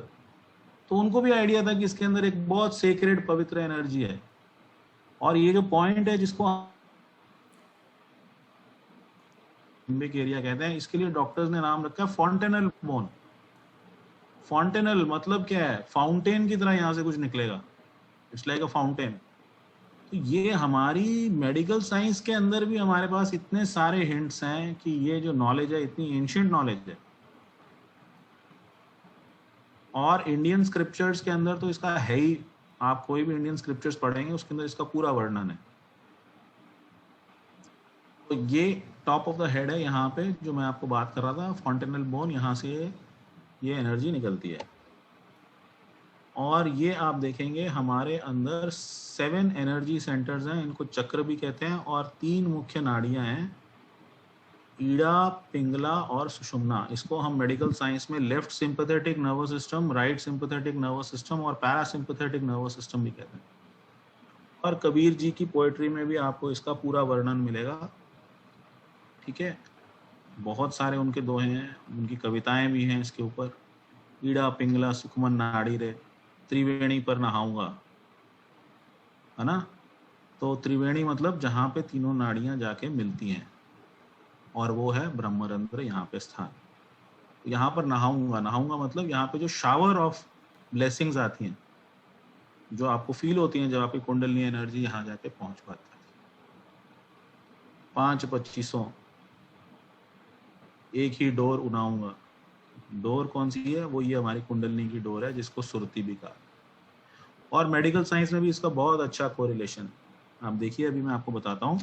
तो उनको भी आइडिया था कि इसके अंदर एक बहुत सेक्रेड पवित्र एनर्जी है। और ये जो पॉइंट है जिसको लिम्बिक एरिया कहते हैं, इसके लिए डॉक्टर्स ने नाम रखा है फॉन्टेनल बोन। फॉन्टेनल मतलब क्या है? फाउंटेन की तरह यहां से कुछ निकलेगा, इट्स लाइक अ फाउंटेन। तो ये हमारी मेडिकल साइंस के अंदर भी हमारे पास इतने सारे हिंट्स हैं कि ये जो नॉलेज है इतनी एंशिएंट नॉलेज है। और इंडियन स्क्रिप्चर्स के अंदर तो इसका है ही, आप कोई भी इंडियन स्क्रिप्चर्स पढ़ेंगे उसके अंदर इसका पूरा वर्णन है। तो ये टॉप ऑफ द हेड है यहाँ पे जो मैं आपको बात कर रहा था, फॉन्टेनल बोन, यहाँ से ये एनर्जी निकलती है। और ये आप देखेंगे हमारे अंदर 7 एनर्जी सेंटर्स हैं, इनको चक्र भी कहते हैं, और 3 मुख्य नाड़ियां हैं, ईड़ा, पिंगला और सुषुम्ना। इसको हम मेडिकल साइंस में left sympathetic nervous system, right sympathetic nervous system और पैरासिम्पैथेटिक नर्वस सिस्टम भी कहते हैं। और कबीर जी की पोएट्री में भी आपको इसका पूरा वर्णन मिलेगा। ठीक है, बहुत सारे उनके दोहे हैं, उनकी कविताएं भी हैं इसके ऊपर। ईड़ा पिंगला सुखमन नाड़ी रे, त्रिवेणी पर नहाऊंगा, है ना। तो त्रिवेणी मतलब जहां पे तीनों नाड़ियां जाके मिलती हैं, और वो है ब्रह्मरंध्र यहाँ पे स्थान। यहाँ पर नहाऊंगा, नहाऊंगा मतलब यहाँ पे जो शावर ऑफ ब्लेसिंग्स आती हैं, जो आपको फील होती हैं जब आपकी कुंडलिनी एनर्जी यहाँ जाके पहुंच पाती है। 5-25 एक ही डोर उड़ाऊंगा। डोर कौन सी है? वो ये हमारी कुंडलिनी की डोर है जिसको सुरती भी कहा। और मेडिकल साइंस में भी इसका बहुत अच्छा कोरिलेशन है। आप देखिए, अभी मैं आपको बताता हूँ।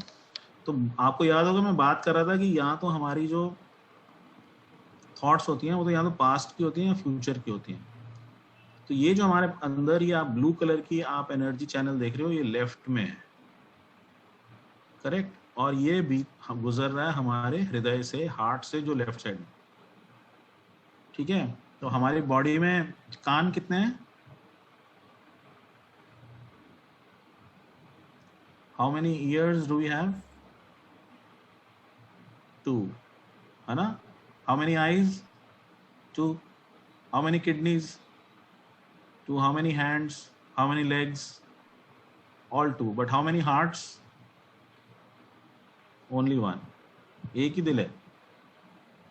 तो आपको याद होगा मैं बात कर रहा था कि यहाँ तो हमारी जो थॉट्स होती हैं वो तो यहाँ तो पास्ट की होती हैं या फ्यूचर की होती हैं। तो ये जो हमारे अंदर ये आप ब्लू कलर की आप एनर्जी चैनल देख रहे हो, ये लेफ्ट में है, करेक्ट। और ये भी गुजर रहा है हमारे हृदय से, हार्ट से, जो लेफ्ट साइड में। ठीक है, तो हमारी बॉडी में कान कितने हैं? How many ears do we have? 2, है ना। How many eyes? 2. How many kidneys? 2. How many hands? How many legs? All 2. But how many hearts? Only 1. एक ही दिल है।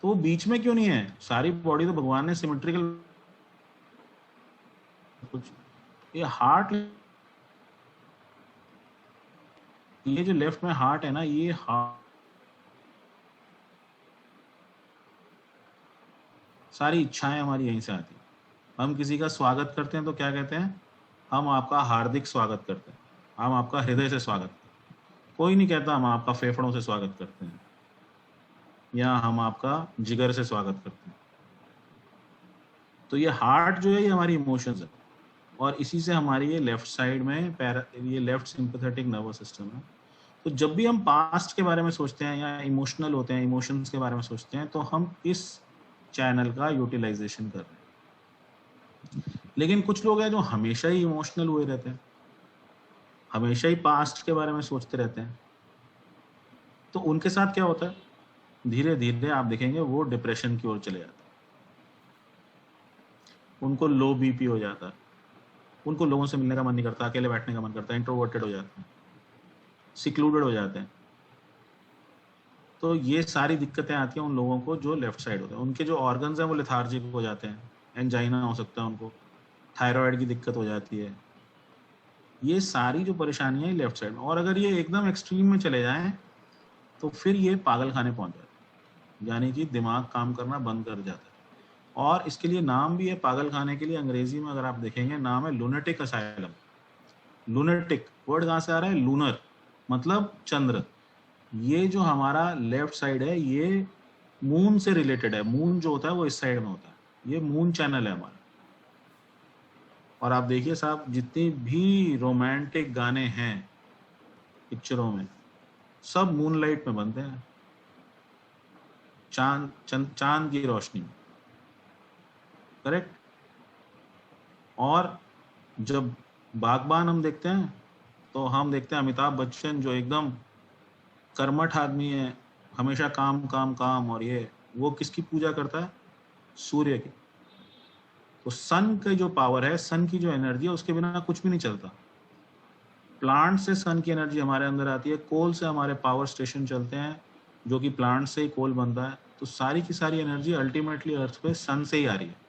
तो वो बीच में क्यों नहीं है? सारी बॉडी तो भगवान ने सिमेट्रिकल, कुछ ये हार्ट, ये जो लेफ्ट में हार्ट है ना, ये हार्ट सारी इच्छाएं हमारी यहीं से आती हैं। हम किसी का स्वागत करते हैं तो क्या कहते हैं? हम आपका हार्दिक स्वागत करते हैं, हम आपका हृदय से स्वागत करते हैं। कोई नहीं कहता हम आपका फेफड़ों से स्वागत करते हैं या हम आपका जिगर से स्वागत करते हैं। तो ये हार्ट जो है ये हमारी इमोशंस है, और इसी से हमारी ये लेफ्ट साइड में ये लेफ्ट सिंपैथेटिक नर्वस सिस्टम है। तो जब भी हम पास्ट के बारे में सोचते हैं या इमोशनल होते हैं, इमोशंस के बारे में सोचते हैं, तो हम इस चैनल का यूटिलाइजेशन कर रहे हैं। लेकिन कुछ लोग हैं जो हमेशा ही इमोशनल हुए रहते हैं, हमेशा ही पास्ट के बारे में सोचते रहते हैं। तो उनके साथ क्या होता है? धीरे धीरे आप देखेंगे वो डिप्रेशन की ओर चले जाते हैं, उनको लो बीपी हो जाता है, उनको लोगों से मिलने का मन नहीं करता, अकेले बैठने का मन करता है, इंट्रोवर्टेड हो जाते हैं, सिक्लूडेड हो जाते हैं। तो ये सारी दिक्कतें आती हैं उन लोगों को जो लेफ्ट साइड होते हैं। उनके जो ऑर्गन्स हैं वो लेथार्जिक हो जाते हैं, एंजाइना हो सकता है उनको, थायराइड की दिक्कत हो जाती है। ये सारी जो परेशानियां हैं लेफ्ट साइड में, और अगर ये एकदम एक्सट्रीम में चले जाएं तो फिर ये पागल खाने पहुंच जाते हैं, यानी कि दिमाग काम करना बंद कर जाता है। और इसके लिए नाम भी है पागल खाने के लिए, अंग्रेजी में अगर आप देखेंगे नाम है लूनेटिक असाइलम। लूनेटिक वर्ड कहाँ से आ रहा है? लूनर मतलब चंद्र। ये जो हमारा लेफ्ट साइड है ये मून से रिलेटेड है। मून जो होता है वो इस साइड में होता है, ये मून चैनल है हमारा। और आप देखिए साहब, जितनी भी रोमांटिक गाने हैं पिक्चरों में सब मूनलाइट में बनते हैं, चांद की रोशनी, करेक्ट। और जब बागबान हम देखते हैं तो हम देखते हैं अमिताभ बच्चन जो एकदम कर्मठ आदमी है, हमेशा काम काम काम, और ये वो किसकी पूजा करता है? सूर्य की। तो सन का जो पावर है, सन की जो एनर्जी है, उसके बिना कुछ भी नहीं चलता। प्लांट से सन की एनर्जी हमारे अंदर आती है, कोल से हमारे पावर स्टेशन चलते हैं जो कि प्लांट से ही कोल बनता है। तो सारी की सारी एनर्जी अल्टीमेटली अर्थ पे सन से ही आ रही है।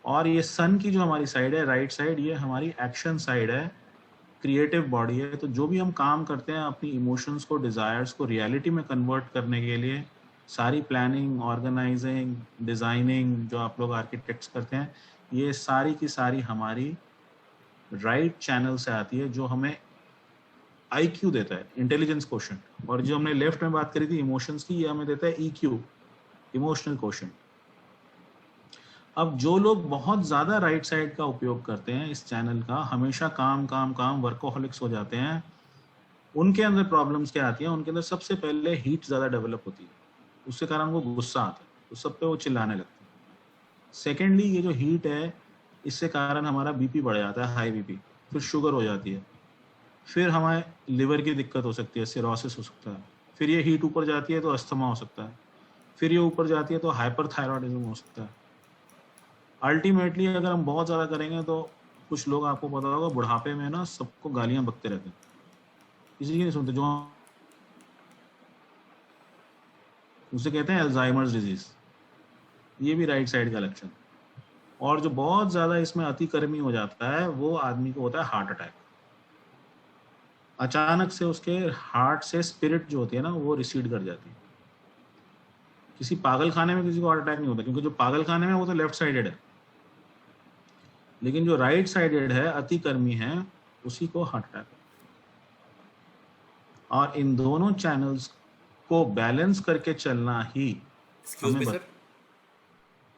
और ये सन की जो हमारी साइड है, राइट साइड, ये हमारी एक्शन साइड है, क्रिएटिव बॉडी है। तो जो भी हम काम करते हैं अपनी इमोशंस को, डिजायर्स को रियलिटी में कन्वर्ट करने के लिए, सारी प्लानिंग, ऑर्गेनाइजिंग, डिजाइनिंग जो आप लोग आर्किटेक्ट्स करते हैं, ये सारी की सारी हमारी राइट चैनल से आती है, जो हमें IQ देता है, इंटेलिजेंस क्वोशंट। और जो हमने लेफ्ट में बात करी थी इमोशंस की, ये हमें देता है EQ, इमोशनल क्वोशंट। अब जो लोग बहुत ज्यादा राइट साइड का उपयोग करते हैं इस चैनल का, हमेशा काम काम काम, वर्कोहॉलिक्स हो जाते हैं, उनके अंदर प्रॉब्लम्स क्या आती है? उनके अंदर सबसे पहले हीट ज्यादा डेवलप होती है, उसके कारण वो गुस्सा आता है, तो सब पे वो चिल्लाने लगते हैं। सेकेंडली, ये जो हीट है, इससे कारण हमारा BP बढ़ जाता है, हाई BP, फिर शुगर हो जाती है, फिर हमारे लिवर की दिक्कत हो सकती है, सिरोसिस हो सकता है, फिर ये हीट ऊपर जाती है तो अस्थमा हो सकता है, फिर ये ऊपर जाती है तो हाइपरथायरॉयडिज्म हो सकता है। अल्टीमेटली अगर हम बहुत ज़्यादा करेंगे तो कुछ लोग, आपको पता होगा, बुढ़ापे में ना सबको गालियां बकते रहते हैं, किसी की नहीं सुनते, जो उसे कहते हैं अल्जाइमर्स डिजीज। ये भी राइट साइड का लक्षण। और जो बहुत ज़्यादा इसमें अतिकर्मी हो जाता है, वो आदमी को होता है हार्ट अटैक। अचानक से उसके हार्ट से स्पिरिट जो होती है ना, वो रिसीड कर जाती है। किसी पागल खाने में किसी को हार्ट अटैक नहीं होता, क्योंकि जो पागल खाने में वो तो लेफ्ट साइडेड है, लेकिन जो राइट साइडेड है, अतिकर्मी है, उसी को हार्ट अटैक। और इन दोनों चैनल्स को बैलेंस करके चलना ही excuse me sir,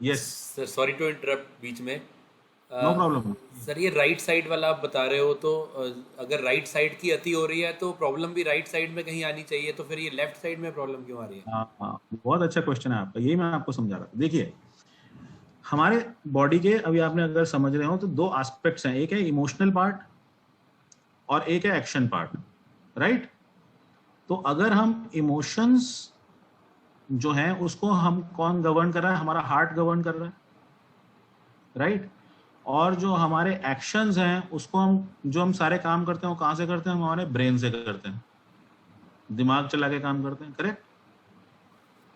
yes, sir sorry to interrupt बीच में। No problem. सर ये राइट साइड वाला आप बता रहे हो, तो अगर राइट साइड की अति हो रही है तो प्रॉब्लम भी राइट साइड में कहीं आनी चाहिए, तो फिर ये लेफ्ट साइड में प्रॉब्लम क्यों आ रही है? हाँ, बहुत अच्छा क्वेश्चन है आपका, यही मैं आपको समझा रहा था। देखिए, हमारे बॉडी के, अभी आपने अगर समझ रहे हो तो दो एस्पेक्ट्स हैं, एक है इमोशनल पार्ट और एक है एक्शन पार्ट, राइट? तो अगर हम इमोशंस जो है उसको हम कौन गवर्न कर रहा है? हमारा हार्ट गवर्न कर रहा है, राइट? और जो हमारे एक्शंस हैं उसको हम सारे काम करते हैं, वो कहाँ से करते हैं? हम हमारे ब्रेन से करते हैं, दिमाग चला के काम करते हैं, करेक्ट?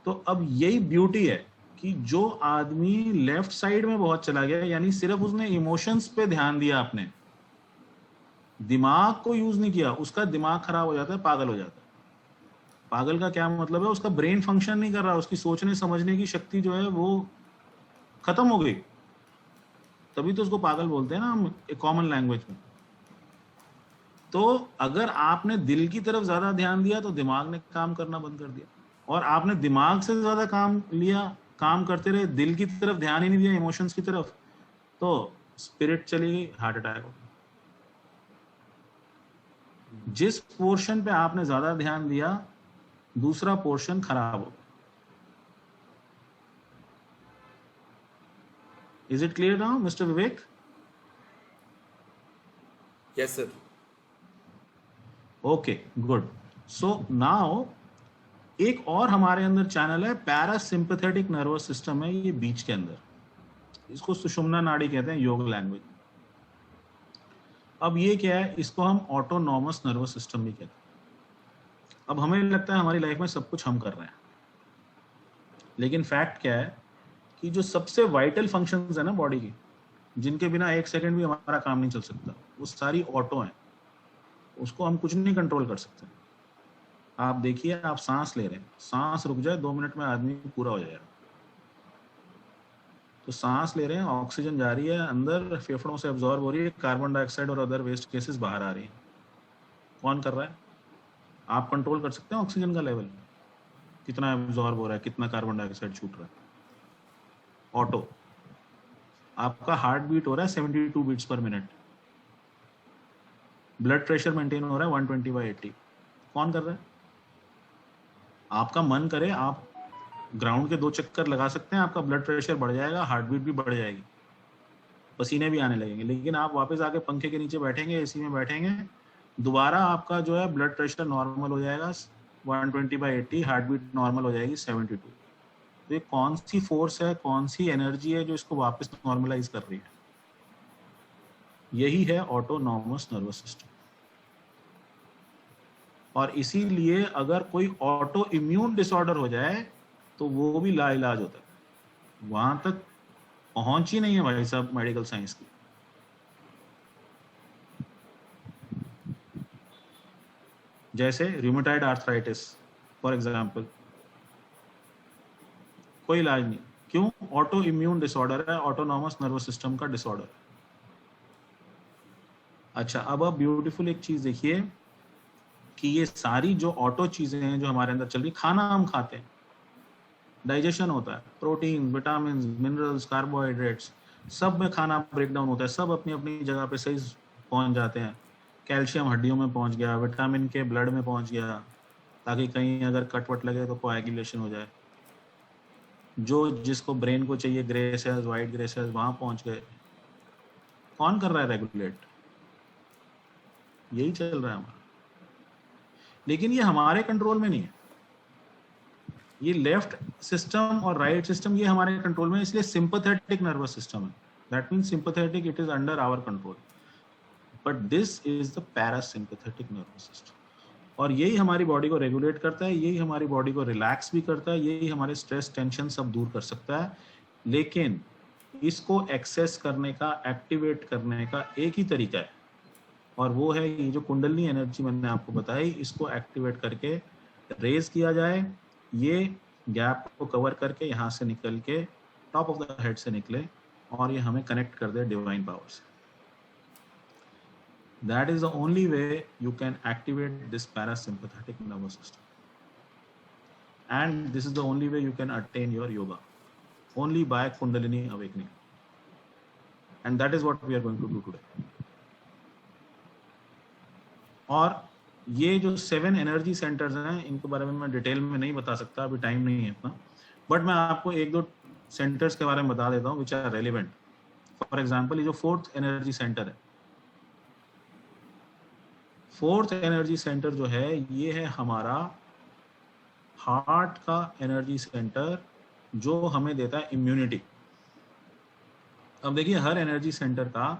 तो अब यही ब्यूटी है कि जो आदमी लेफ्ट साइड में बहुत चला गया, यानी सिर्फ उसने इमोशंस पे ध्यान दिया, आपने दिमाग को यूज नहीं किया, उसका दिमाग खराब हो जाता है, पागल हो जाता है। पागल का क्या मतलब है? उसका ब्रेन फंक्शन नहीं कर रहा, उसकी सोचने समझने की शक्ति जो है वो खत्म हो गई, तभी तो उसको पागल बोलते हैं ना हम एक कॉमन लैंग्वेज में। तो अगर आपने दिल की तरफ ज्यादा ध्यान दिया तो दिमाग ने काम करना बंद कर दिया, और आपने दिमाग से ज्यादा काम करते रहे, दिल की तरफ ध्यान ही नहीं दिया, इमोशंस की तरफ, तो स्पिरिट चली गई, हार्ट अटैक हो। जिस पोर्शन पे आपने ज्यादा ध्यान दिया, दूसरा पोर्शन खराब हो। Is it clear now mister Vivek? Yes sir. Okay, good. So now एक और हमारे अंदर चैनल है, पैरासिम्पैथेटिक नर्वस सिस्टम है, ये बीच के अंदर, इसको सुषुम्ना नाड़ी कहते हैं योग लैंग्वेज। अब ये क्या है? इसको हम ऑटोनॉमस नर्वस सिस्टम भी कहते हैं। अब हमें लगता है हमारी लाइफ में सब कुछ हम कर रहे हैं, लेकिन फैक्ट क्या है कि जो सबसे वाइटल फंक्शंस है ना बॉडी की, जिनके बिना एक सेकंड भी हमारा काम नहीं चल सकता, वो सारी ऑटो है, उसको हम कुछ नहीं कंट्रोल कर सकते। आप देखिए, आप सांस ले रहे हैं, सांस रुक जाए 2 मिनट में आदमी पूरा हो जाएगा। तो सांस ले रहे हैं, ऑक्सीजन जा रही है अंदर, फेफड़ों से अब्जॉर्ब हो रही है, कार्बन डाइऑक्साइड और अदर वेस्ट गैसेस बाहर आ रही है। कौन कर रहा है? आप कंट्रोल कर सकते हैं ऑक्सीजन का लेवल, कितना अब्जॉर्ब हो रहा है, कितना कार्बन डाइऑक्साइड छूट रहा है, ऑटो। आपका हार्ट बीट हो रहा है 72 बीट्स पर मिनट, ब्लड प्रेशर मेंटेन हो रहा है 120/80। कौन कर रहा है? आपका मन करे, आप ग्राउंड के 2 चक्कर लगा सकते हैं, आपका ब्लड प्रेशर बढ़ जाएगा, हार्ट बीट भी बढ़ जाएगी, पसीने भी आने लगेंगे। लेकिन आप वापस आके पंखे के नीचे बैठेंगे, एसी में बैठेंगे, दोबारा आपका जो है ब्लड प्रेशर नॉर्मल हो जाएगा 120/80, हार्ट बीट नॉर्मल हो जाएगी 72। तो ये कौन सी फोर्स है, कौन सी एनर्जी है जो इसको वापस नॉर्मलाइज कर रही है? यही है ऑटोनॉमस नर्वस सिस्टम। और इसीलिए अगर कोई ऑटो इम्यून डिसऑर्डर हो जाए तो वो भी लाइलाज होता है। वहां तक पहुंच ही नहीं है भाई साहब मेडिकल साइंस की। जैसे रूमेटॉइड आर्थराइटिस फॉर एग्जांपल, कोई इलाज नहीं। क्यों? ऑटो इम्यून डिसऑर्डर है, ऑटोनॉमस नर्वस सिस्टम का डिसऑर्डर। अच्छा, अब आप ब्यूटीफुल एक चीज देखिए कि ये सारी जो ऑटो चीजें हैं जो हमारे अंदर चल रही, खाना हम खाते हैं, डाइजेशन होता है, प्रोटीन, विटामिन, मिनरल्स, कार्बोहाइड्रेट्स, सब में खाना ब्रेक डाउन होता है, सब अपनी अपनी जगह पे सही पहुंच जाते हैं। कैल्शियम हड्डियों में पहुंच गया, विटामिन के ब्लड में पहुंच गया, ताकि कहीं अगर कटवट लगे तो कोएगुलेशन हो जाए। जो जिसको ब्रेन को चाहिए, grey cells, white grey cells, वहां पहुंच गए। कौन कर रहा है रेगुलेट? यही चल रहा है हमारा। लेकिन ये हमारे कंट्रोल में नहीं है। ये लेफ्ट सिस्टम और राइट सिस्टम ये हमारे कंट्रोल में है, इसलिए सिंपैथेटिक नर्वस सिस्टम है। That means sympathetic, it is under our control, but this is the parasympathetic nervous system. और यही हमारी बॉडी को रेगुलेट करता है, यही हमारी बॉडी को रिलैक्स भी करता है, यही हमारे स्ट्रेस, टेंशन सब दूर कर सकता है। लेकिन इसको एक्सेस करने का, एक्टिवेट करने का एक ही तरीका है, और वो है ये जो कुंडलिनी एनर्जी मैंने आपको बताई, इसको एक्टिवेट करके रेज किया जाए, ये गैप को कवर करके यहाँ से निकल के टॉप ऑफ द हेड से निकले और ये हमें कनेक्ट कर दे डिवाइन पावर से। That is the only way you can activate this parasympathetic nervous system, and this is the only way you can attain your yoga, only by Kundalini awakening, and that is what we are going to do today. और ये जो 7 एनर्जी सेंटर्स हैं, इनके बारे में मैं डिटेल में नहीं बता सकता, अभी टाइम नहीं है इतना, बट मैं आपको 1-2 सेंटर्स के बारे में बता देता हूँ which are relevant. For example, ये जो 4th एनर्जी सेंटर है, 4th एनर्जी सेंटर जो है, ये है हमारा हार्ट का एनर्जी सेंटर, जो हमें देता है इम्यूनिटी। अब देखिए, हर एनर्जी सेंटर का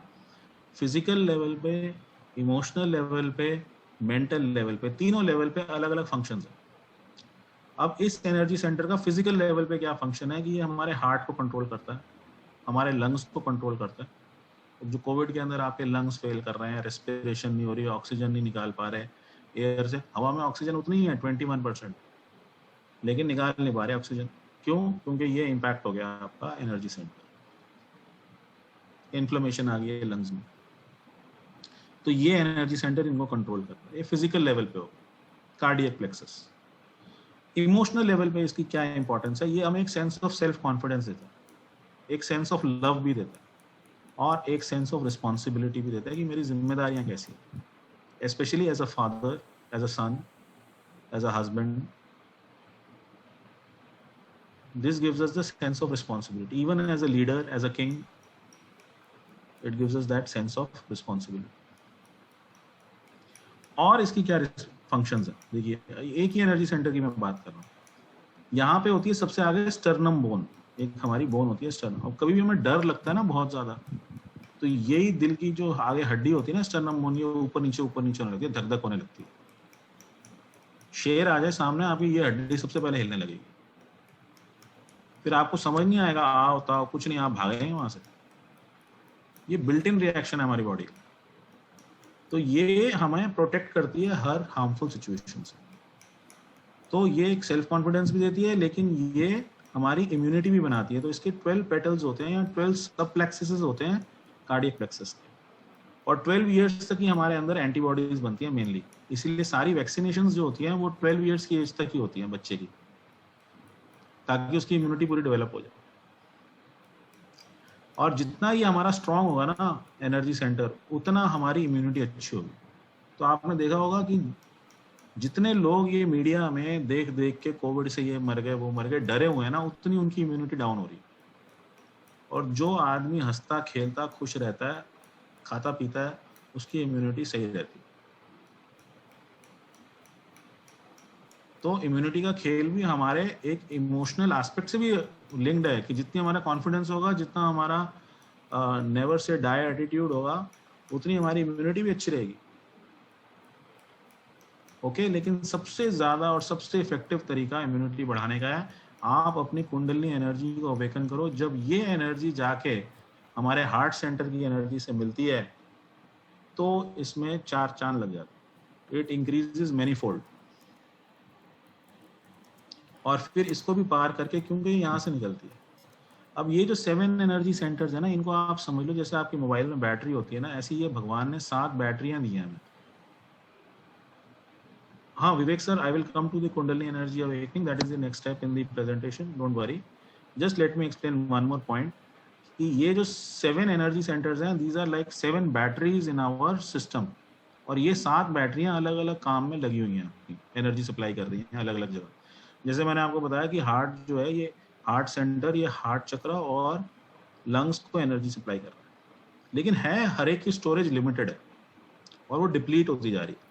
फिजिकल लेवल पे, इमोशनल लेवल पे, मेंटल लेवल पे, तीनों लेवल पे अलग अलग फंक्शंस हैं। अब इस एनर्जी सेंटर का फिजिकल लेवल पे क्या फंक्शन है कि ये हमारे हार्ट को कंट्रोल करता है, हमारे लंग्स को कंट्रोल करता है। जो कोविड के अंदर आपके लंग्स फेल कर रहे हैं, रेस्पिरेशन नहीं हो रही, ऑक्सीजन नहीं निकाल पा रहे एयर से, हवा में ऑक्सीजन उतनी ही है 21%, लेकिन निकाल नहीं पा रहे ऑक्सीजन। क्यों? क्योंकि ये इम्पैक्ट हो गया आपका एनर्जी सेंटर, इन्फ्लेमेशन आ गई है लंग्स में। तो ये एनर्जी सेंटर इनको कंट्रोल करता है, ये फिजिकल लेवल पे हो। Cardiac plexus. इमोशनल लेवल पे इसकी क्या इंपॉर्टेंस है? ये हमें एक सेंस ऑफ सेल्फ कॉन्फिडेंस देता है, एक सेंस ऑफ लव भी देता है, और एक सेंस ऑफ रिस्पॉन्सिबिलिटी भी देता है कि मेरी जिम्मेदारियां कैसी हैं, specially as a father, as a son, as a husband. This gives us the sense of responsibility, even as a leader, as a king, it gives us that sense of responsibility. और इसकी क्या फंक्शंस है? देखिए, एक ही एनर्जी सेंटर की मैं बात कर रहा हूँ। यहाँ पे होती है सबसे आगे स्टर्नम बोन, एक हमारी बोन होती है स्टर्नम। अब कभी भी हमें डर लगता है ना बहुत ज्यादा, तो यही दिल की जो आगे हड्डी होती है ना, स्टर्नम बोन, ये ऊपर नीचे होने लगती है, धक धक होने लगती है। शेर आ जाए सामने, आपकी ये हड्डी सबसे पहले हिलने लगेगी, फिर आपको समझ नहीं आएगा आओ ताओ कुछ नहीं, आप भागेंगे वहां से। ये बिल्ट इन रिएक्शन है हमारी बॉडी। तो ये हमें प्रोटेक्ट करती है हर हार्मफुल सिचुएशन से। तो ये एक सेल्फ कॉन्फिडेंस भी देती है, लेकिन ये हमारी इम्यूनिटी भी बनाती है। तो इसके 12 पेटल्स होते हैं या 12 सब प्लेक्सेस होते हैं कार्डियक प्लेक्सस के, और 12 ईयर्स तक ही हमारे अंदर एंटीबॉडीज बनती हैं मेनली। इसीलिए सारी वैक्सीनेशंस जो होती हैं वो 12 ईयर्स की एज तक ही होती हैं बच्चे की, ताकि उसकी इम्यूनिटी पूरी डेवलप हो जाए। और जितना ये हमारा स्ट्रांग होगा ना एनर्जी सेंटर, उतना हमारी इम्यूनिटी अच्छी होगी। तो आपने देखा होगा कि जितने लोग ये मीडिया में देख देख के कोविड से ये मर गए वो मर गए डरे हुए हैं ना, उतनी उनकी इम्यूनिटी डाउन हो रही है। और जो आदमी हंसता खेलता खुश रहता है, खाता पीता है, उसकी इम्यूनिटी सही रहती है। तो इम्यूनिटी का खेल भी हमारे एक इमोशनल एस्पेक्ट से भी लिंक्ड है कि जितनी हमारा कॉन्फिडेंस होगा, जितना हमारा नेवर से डाई एटीट्यूड होगा, उतनी हमारी इम्यूनिटी भी अच्छी रहेगी। ओके, लेकिन सबसे ज्यादा और सबसे इफेक्टिव तरीका इम्यूनिटी बढ़ाने का है, आप अपनी कुंडलिनी एनर्जी को अवेकन करो। जब ये एनर्जी जाके हमारे हार्ट सेंटर की एनर्जी से मिलती है तो इसमें 4 चांद लग जाते हैं। It increases many fold. और फिर इसको भी पार करके, क्योंकि यहाँ से निकलती है। अब ये जो 7 एनर्जी सेंटर्स है ना, इनको आप समझ लो जैसे आपके मोबाइल में बैटरी होती है ना, ऐसी ये भगवान ने 7 बैटरियां दी हैं हमें। हाँ Vivek sir, I will come to the kundalini energy awakening, that is the next step in the presentation, don't worry. Just let me explain one more point कि ये जो 7 एनर्जी सेंटर्स हैं, these are like 7 batteries in our system. और ये 7 बैटरियां अलग अलग काम में लगी हुई हैं, एनर्जी सप्लाई कर रही हैं अलग अलग जगह। जैसे मैंने आपको बताया कि हार्ट जो है, ये हार्ट सेंटर, ये हार्ट चक्र और लंग्स को एनर्जी सप्लाई कर रहा है, लेकिन है हर एक की स्टोरेज लिमिटेड है और वो डिप्लीट होती जा रही है।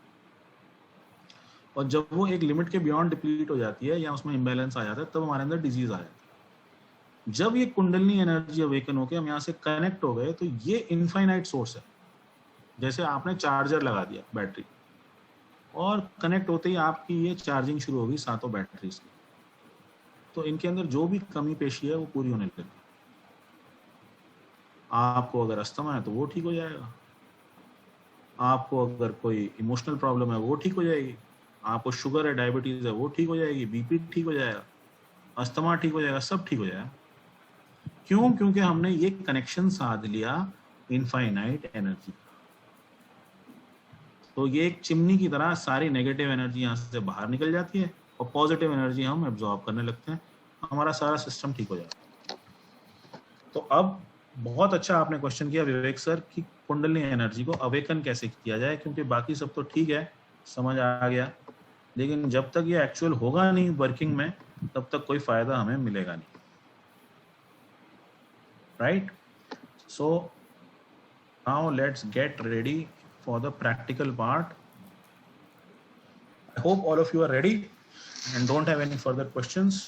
और जब वो एक लिमिट के बियॉन्ड डिप्लीट हो जाती है या उसमें इम्बैलेंस आ जाता है, तब हमारे अंदर डिजीज आ जाता है। जब ये कुंडलिनी एनर्जी अवेकन होकर हम यहाँ से कनेक्ट हो गए, तो ये इनफाइनाइट सोर्स है। जैसे आपने चार्जर लगा दिया बैटरी, और कनेक्ट होते ही आपकी ये चार्जिंग शुरू होगी 7 बैटरीज की। तो इनके अंदर जो भी कमी पेशी है वो पूरी होने लगेगी। आपको अगर अस्थमा है तो वो ठीक हो जाएगा, आपको अगर कोई इमोशनल प्रॉब्लम है वो ठीक हो जाएगी, आपको शुगर है, डायबिटीज है, वो ठीक हो जाएगी, बीपी ठीक हो जाएगा, अस्थमा ठीक हो जाएगा, सब ठीक हो जाएगा। क्यों? क्योंकि हमने ये कनेक्शन साध लिया इनफाइनाइट एनर्जी। तो ये एक चिमनी की तरह सारी नेगेटिव एनर्जी यहाँ से बाहर निकल जाती है और पॉजिटिव एनर्जी हम एब्जॉर्ब करने लगते हैं, हमारा सारा सिस्टम ठीक हो जाता है। तो अब बहुत अच्छा आपने क्वेश्चन किया विवेक सर कि कुंडलिनी एनर्जी को अवेकन कैसे किया जाए, क्योंकि बाकी सब तो ठीक है, समझ आ गया, लेकिन जब तक ये एक्चुअल होगा नहीं वर्किंग में, तब तक कोई फायदा हमें मिलेगा नहीं। Right? So now let's get ready for the practical part. I hope all of you are ready and don't have any further questions.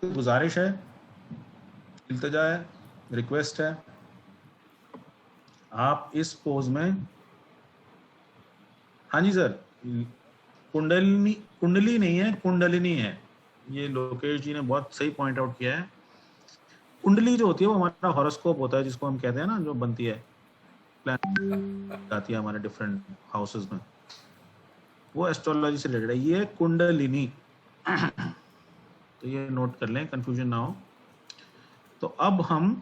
गुजारिश है, इल्तिजा है, रिक्वेस्ट है, आप इस पोज में, हाँ जी सर, कुंडलिनी, कुंडली नहीं है, कुंडलिनी है। ये लोकेश जी ने बहुत सही पॉइंट आउट किया है। कुंडली जो होती है वो हमारा हॉरोस्कोप होता है, जिसको हम कहते हैं ना, जो बनती है प्लान आती है हमारे डिफरेंट हाउसेस में, वो एस्ट्रोलॉजी से रिलेटेड है। ये कुंडलिनी तो ये नोट कर लें, कंफ्यूजन ना हो। तो अब हम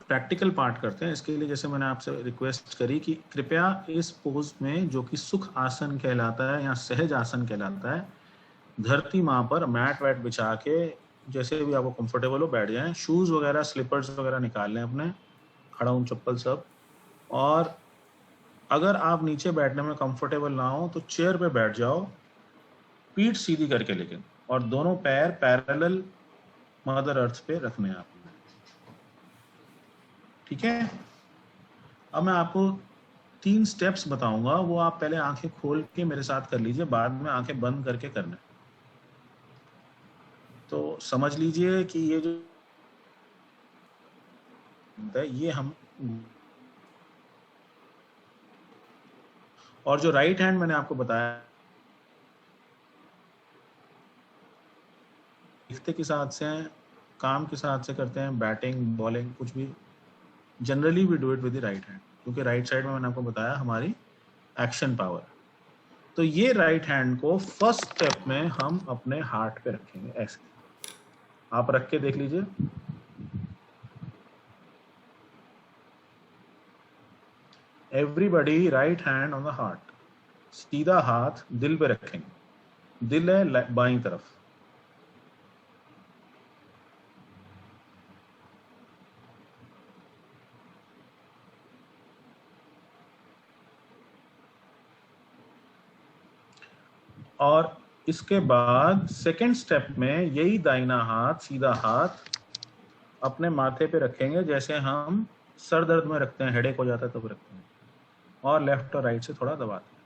प्रैक्टिकल पार्ट करते हैं। इसके लिए जैसे मैंने आपसे रिक्वेस्ट करी कि कृपया इस पोज में, जो कि सुख आसन कहलाता है या सहज आसन कहलाता है, धरती माँ पर मैट वैट बिछा के जैसे भी आपको कंफर्टेबल हो बैठ जाएं। शूज वगैरह, स्लीपर्स वगैरह निकाल लें अपने, खड़ा हूं चप्पल सब। और अगर आप नीचे बैठने में कंफर्टेबल ना हो तो चेयर पे बैठ जाओ, पीठ सीधी करके लेकिन, और दोनों पैर पैरेलल मदर अर्थ पे रखने हैं आपने। ठीक है? अब मैं आपको 3 स्टेप्स बताऊंगा, वो आप पहले आंखें खोल के मेरे साथ कर लीजिए, बाद में आंखें बंद करके करना। तो समझ लीजिए कि ये जो ये हम, और जो राइट हैंड मैंने आपको बताया, लिखते के साथ से, काम के साथ से करते हैं, बैटिंग बॉलिंग कुछ भी, generally we do it with the right hand, क्योंकि राइट साइड में मैंने आपको बताया हमारी एक्शन पावर। तो ये राइट हैंड को फर्स्ट स्टेप में हम अपने हार्ट पे रखेंगे, ऐसे आप रख के देख लीजिए। Everybody right hand on the heart, सीधा हाथ दिल पे रखेंगे, दिल है बाईं तरफ। और इसके बाद सेकंड स्टेप में यही दाहिना हाथ, सीधा हाथ अपने माथे पे रखेंगे, जैसे हम सर दर्द में रखते हैं, हेडेक हो जाता है तब रखते हैं, और लेफ्ट और राइट से थोड़ा दबाते हैं।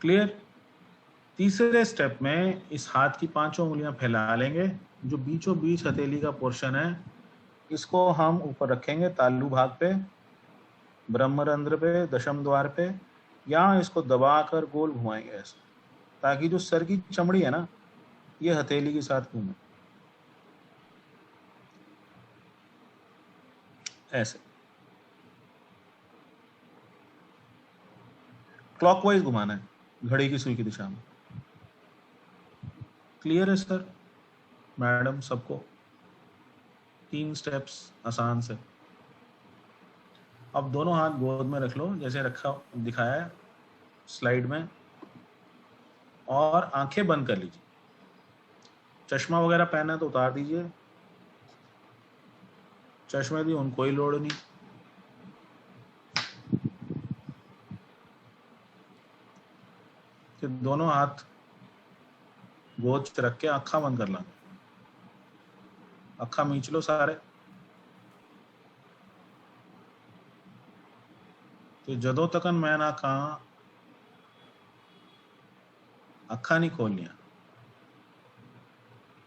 क्लियर? तीसरे स्टेप में इस हाथ की पांचों उंगलियां फैला लेंगे, जो बीचों बीच हथेली का पोर्शन है इसको हम ऊपर रखेंगे तालू भाग पे, ब्रह्मरंध्र पे, दशम द्वार पे, या इसको दबाकर गोल घुमाएंगे ऐसे, ताकि जो सर की चमड़ी है ना ये हथेली के साथ घूमे ऐसे, क्लॉकवाइज घुमाना है घड़ी की सुई की दिशा में। क्लियर है सर मैडम सबको? 3 स्टेप्स आसान से। अब दोनों हाथ गोद में रख लो जैसे रखा दिखाया है स्लाइड में, और आंखें बंद कर लीजिए। चश्मा वगैरह पहना है तो उतार दीजिए, चश्मे की उनको ही लोड़ नहीं। फिर दोनों हाथ गोद से रख के अखा बंद कर ला, अखा मींच लो सारे। तो जदों तकन मैं ना कहा अखा नहीं खोलनिया,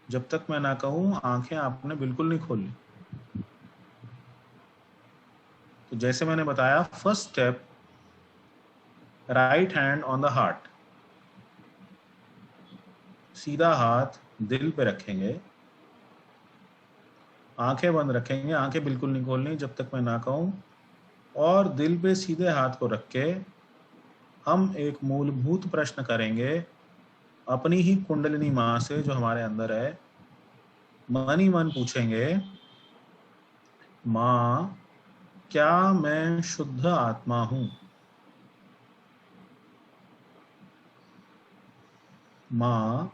जब तक मैं ना कहूं आंखें आपने बिल्कुल नहीं खोलनी। तो जैसे मैंने बताया, first step, right hand on the heart, सीधा हाथ दिल पे रखेंगे, आंखें बंद रखेंगे, आंखें बिल्कुल नहीं खोलनी जब तक मैं ना कहूं, और दिल पे सीधे हाथ को रख के हम एक मूलभूत प्रश्न करेंगे अपनी ही कुंडलिनी मां से जो हमारे अंदर है। मन ही मन पूछेंगे, मां क्या मैं शुद्ध आत्मा हूं? मां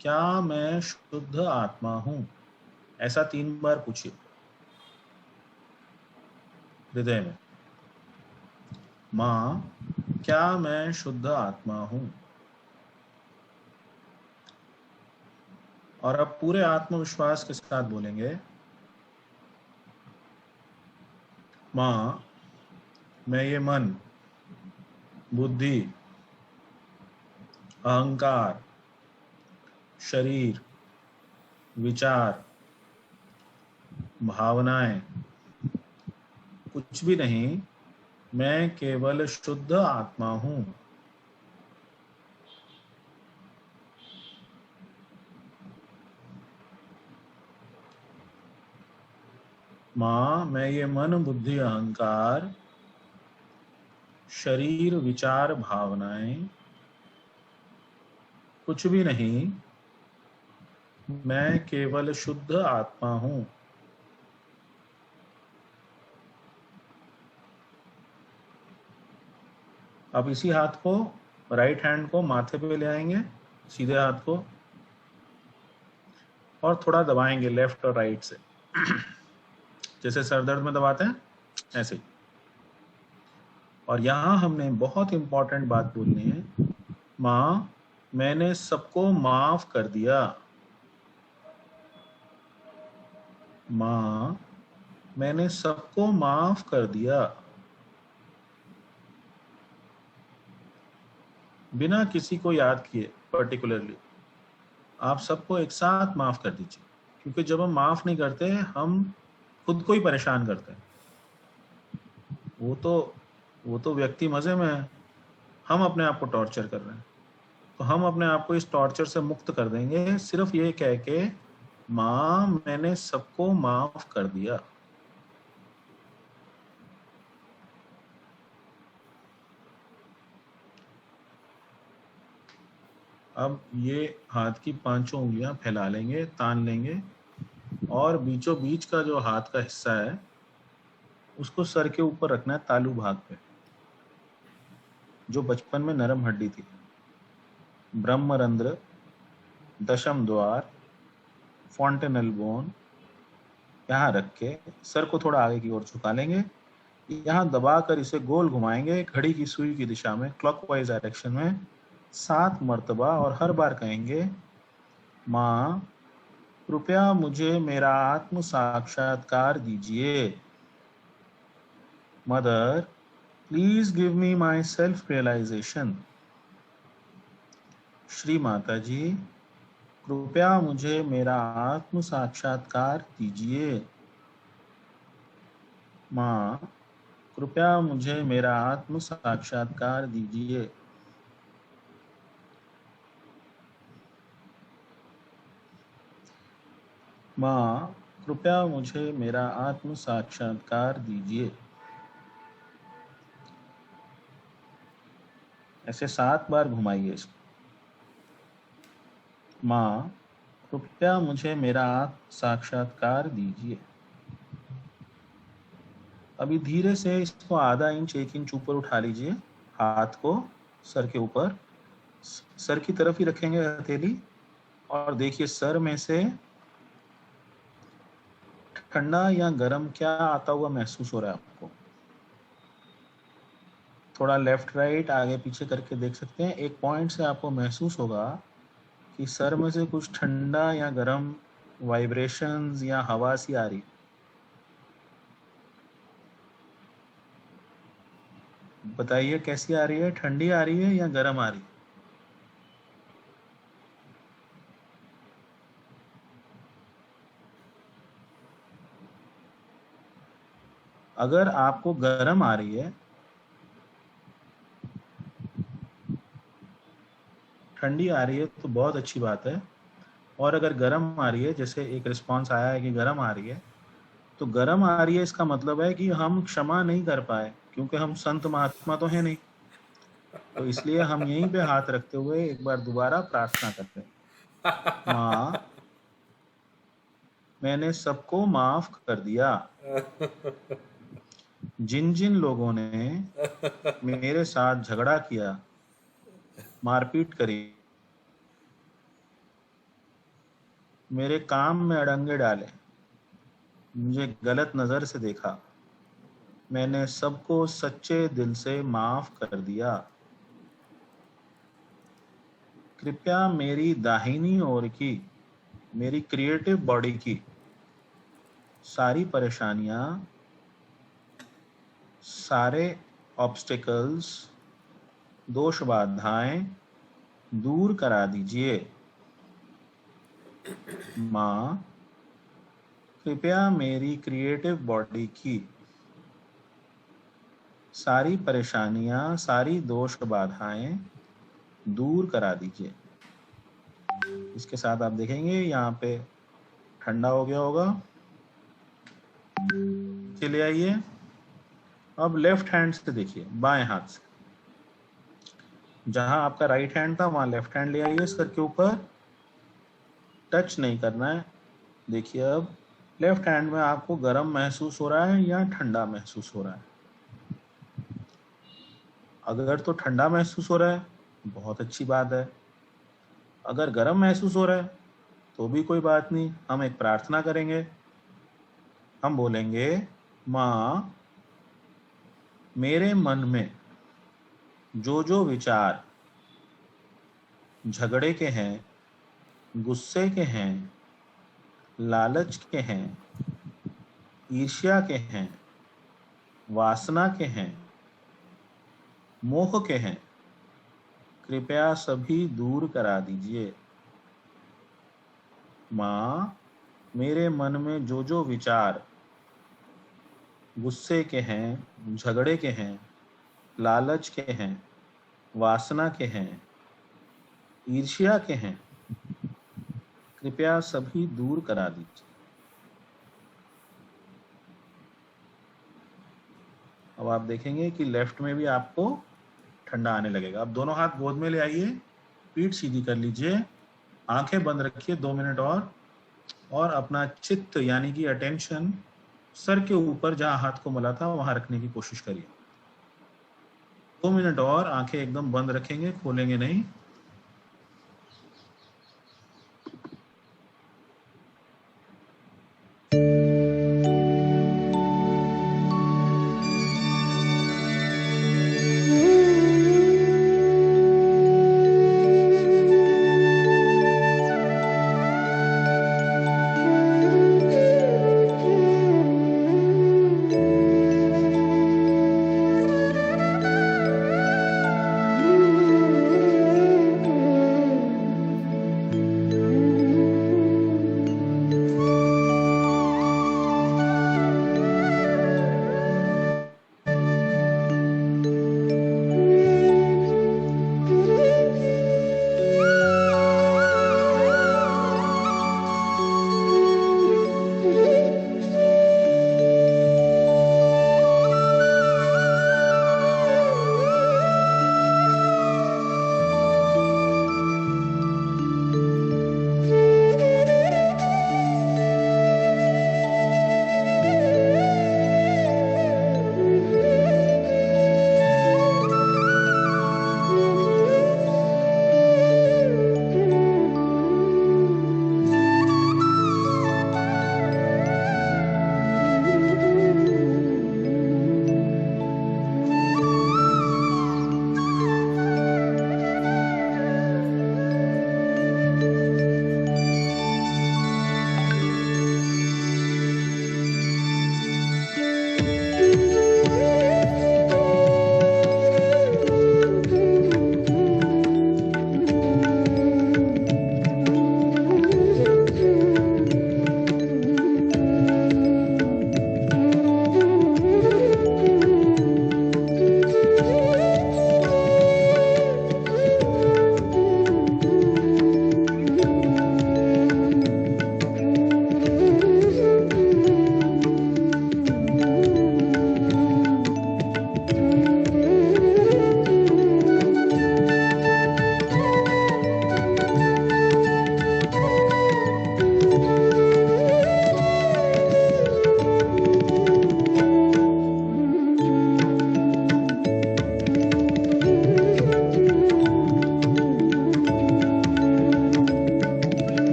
क्या मैं शुद्ध आत्मा हूं? ऐसा 3 बार पूछिए हृदय में, मां क्या मैं शुद्ध आत्मा हूं? और अब पूरे आत्मविश्वास के साथ बोलेंगे, मां मैं ये मन, बुद्धि, अहंकार, शरीर, विचार, भावनाएं कुछ भी नहीं, मैं केवल शुद्ध आत्मा हूं। मां मैं ये मन, बुद्धि, अहंकार, शरीर, विचार, भावनाएं कुछ भी नहीं, मैं केवल शुद्ध आत्मा हूं। अब इसी हाथ को, राइट हैंड को माथे पे ले आएंगे, सीधे हाथ को, और थोड़ा दबाएंगे लेफ्ट और राइट से जैसे सर दर्द में दबाते हैं ऐसे ही। और यहां हमने बहुत इंपॉर्टेंट बात बोलनी है, मां मैंने सबको माफ कर दिया। मां मैंने सबको माफ कर दिया। बिना किसी को याद किए पर्टिकुलरली आप सबको एक साथ माफ कर दीजिए, क्योंकि जब हम माफ नहीं करते हम खुद को ही परेशान करते हैं। वो तो व्यक्ति मजे में है, हम अपने आप को टॉर्चर कर रहे हैं। तो हम अपने आप को इस टॉर्चर से मुक्त कर देंगे सिर्फ ये कह के, मां मैंने सबको माफ कर दिया। अब ये हाथ की पांचों उंगलियां फैला लेंगे, तान लेंगे, और बीचों बीच का जो हाथ का हिस्सा है उसको सर के ऊपर रखना है तालू भाग पे, जो बचपन में नरम हड्डी थी। ब्रह्मरंध्र, दशम द्वार, फॉन्टेनल बोन, यहाँ रख के सर को थोड़ा आगे की ओर झुका लेंगे, यहाँ दबाकर इसे गोल घुमाएंगे घड़ी की सुई की दिशा में, क्लॉकवाइज डायरेक्शन में 7 मर्तबा, और हर बार कहेंगे माँ कृपया मुझे मेरा आत्म साक्षात्कार दीजिए। Mother please give me my self realization. Shri Mata ji कृपया मुझे मेरा आत्म साक्षात्कार दीजिए। माँ कृपया मुझे मेरा आत्म साक्षात्कार दीजिए। माँ कृपया मुझे मेरा आत्म साक्षात्कार दीजिए। ऐसे 7 बार घुमाइए इसको। माँ कृपया मुझे मेरा आत्म साक्षात्कार दीजिए। अभी धीरे से इसको आधा इंच 1 इंच ऊपर उठा लीजिए, हाथ को सर के ऊपर, सर की तरफ ही रखेंगे हथेली, और देखिए सर में से ठंडा या गर्म क्या आता हुआ महसूस हो रहा है आपको। थोड़ा लेफ्ट राइट आगे पीछे करके देख सकते हैं। एक पॉइंट से आपको महसूस होगा कि सर में से कुछ ठंडा या गर्म वाइब्रेशंस या हवा सी आ रही। बताइए कैसी आ रही है, ठंडी आ रही है या गर्म आ रही है? अगर आपको गर्म आ रही है, ठंडी आ रही है तो बहुत अच्छी बात है। और अगर गर्म आ रही है, जैसे एक रिस्पांस आया है कि गर्म आ रही है, तो गर्म आ रही है इसका मतलब है कि हम क्षमा नहीं कर पाए, क्योंकि हम संत महात्मा तो है नहीं। तो इसलिए हम यहीं पे हाथ रखते हुए एक बार दोबारा प्रार्थना करते हैं। माँ मैंने सबको माफ कर दिया। जिन जिन लोगों ने मेरे साथ झगड़ा किया, मारपीट करी, मेरे काम में अड़ंगे डाले, मुझे गलत नजर से देखा, मैंने सबको सच्चे दिल से माफ कर दिया। कृपया मेरी दाहिनी ओर की, मेरी क्रिएटिव बॉडी की सारी परेशानियां, सारे ऑब्स्टिकल्स, दोष बाधाएं दूर करा दीजिए। माँ कृपया मेरी क्रिएटिव बॉडी की सारी परेशानियां, सारी दोष बाधाएं दूर करा दीजिए। इसके साथ आप देखेंगे यहाँ पे ठंडा हो गया होगा। चले आइए, अब लेफ्ट हैंड से देखिए, बाएं हाथ से, जहां आपका राइट हैंड था वहां लेफ्ट हैंड ले आइए सर के ऊपर, टच नहीं करना है। देखिए अब लेफ्ट हैंड में आपको गर्म महसूस हो रहा है या ठंडा महसूस हो रहा है? अगर तो ठंडा महसूस हो रहा है बहुत अच्छी बात है, अगर गर्म महसूस हो रहा है तो भी कोई बात नहीं। हम एक प्रार्थना करेंगे, हम बोलेंगे माँ मेरे मन में जो जो विचार झगड़े के हैं, गुस्से के हैं, लालच के हैं, ईर्ष्या के हैं, वासना के हैं, मोह के हैं, कृपया सभी दूर करा दीजिए। माँ मेरे मन में जो जो विचार गुस्से के हैं, झगड़े के हैं, लालच के हैं, वासना के हैं, ईर्ष्या के हैं, कृपया सभी दूर करा दीजिए। अब आप देखेंगे कि लेफ्ट में भी आपको ठंडा आने लगेगा। अब दोनों हाथ गोद में ले आइए, पीठ सीधी कर लीजिए, आंखें बंद रखिए 2 मिनट और अपना चित्त यानी कि अटेंशन सर के ऊपर जहां हाथ को मला था वहां रखने की कोशिश करिए। 2 मिनट और आंखें एकदम बंद रखेंगे, खोलेंगे नहीं।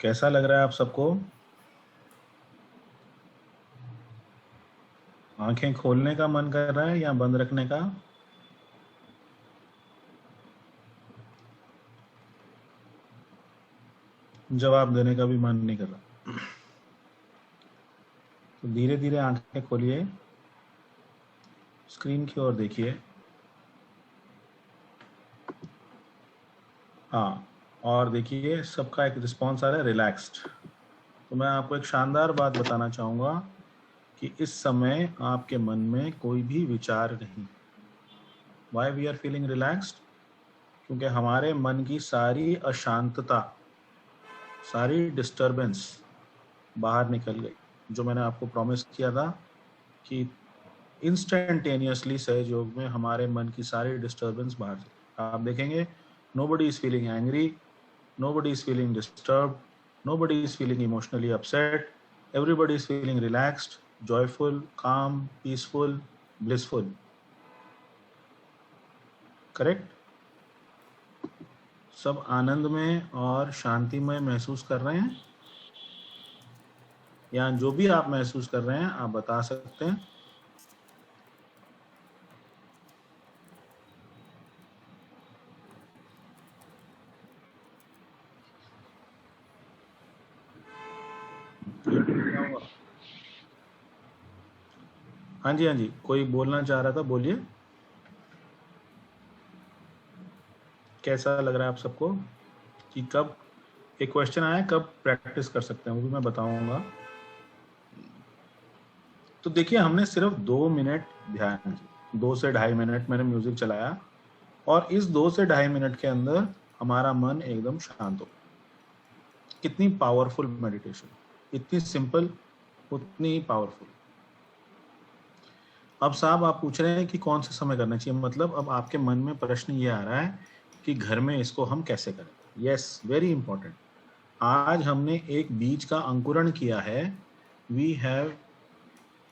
कैसा लग रहा है आप सबको? आंखें खोलने का मन कर रहा है या बंद रखने का? जवाब देने का भी मन नहीं कर रहा। तो धीरे धीरे आंखें खोलिए, स्क्रीन की ओर देखिए। हाँ, और देखिए सबका एक रिस्पॉन्स आ रहा है, रिलैक्स्ड। तो मैं आपको एक शानदार बात बताना चाहूँगा कि इस समय आपके मन में कोई भी विचार नहीं। Why we are feeling relaxed? क्योंकि हमारे मन की सारी अशांतता, सारी डिस्टर्बेंस बाहर निकल गई। जो मैंने आपको प्रॉमिस किया था कि इंस्टेंटेनियसली सहज योग में हमारे मन की सारी डिस्टर्बेंस बाहर चली। आप देखेंगे nobody is feeling angry, nobody is feeling disturbed, nobody is feeling emotionally upset, everybody is feeling relaxed, joyful, calm, peaceful, blissful. Correct? सब आनंद में और शांति में महसूस कर रहे हैं, या जो भी आप महसूस कर रहे हैं आप बता सकते हैं। हाँ जी, हाँ जी, कोई बोलना चाह रहा था, बोलिए। कैसा लग रहा है आप सबको कि कब, एक क्वेश्चन आया कब प्रैक्टिस कर सकते हैं, वो भी मैं बताऊंगा। तो देखिए हमने सिर्फ 2 मिनट ध्यान की, 2 से 2.5 मिनट मैंने म्यूजिक चलाया और इस 2 से 2.5 मिनट के अंदर हमारा मन एकदम शांत हो। कितनी पावरफुल मेडिटेशन, इतनी सिंपल, उतनी पावरफुल। अब साहब आप पूछ रहे हैं कि कौन सा समय करना चाहिए, मतलब अब आपके मन में प्रश्न ये आ रहा है कि घर में इसको हम कैसे करें। Yes, very important. आज हमने एक बीज का अंकुरण किया है। We have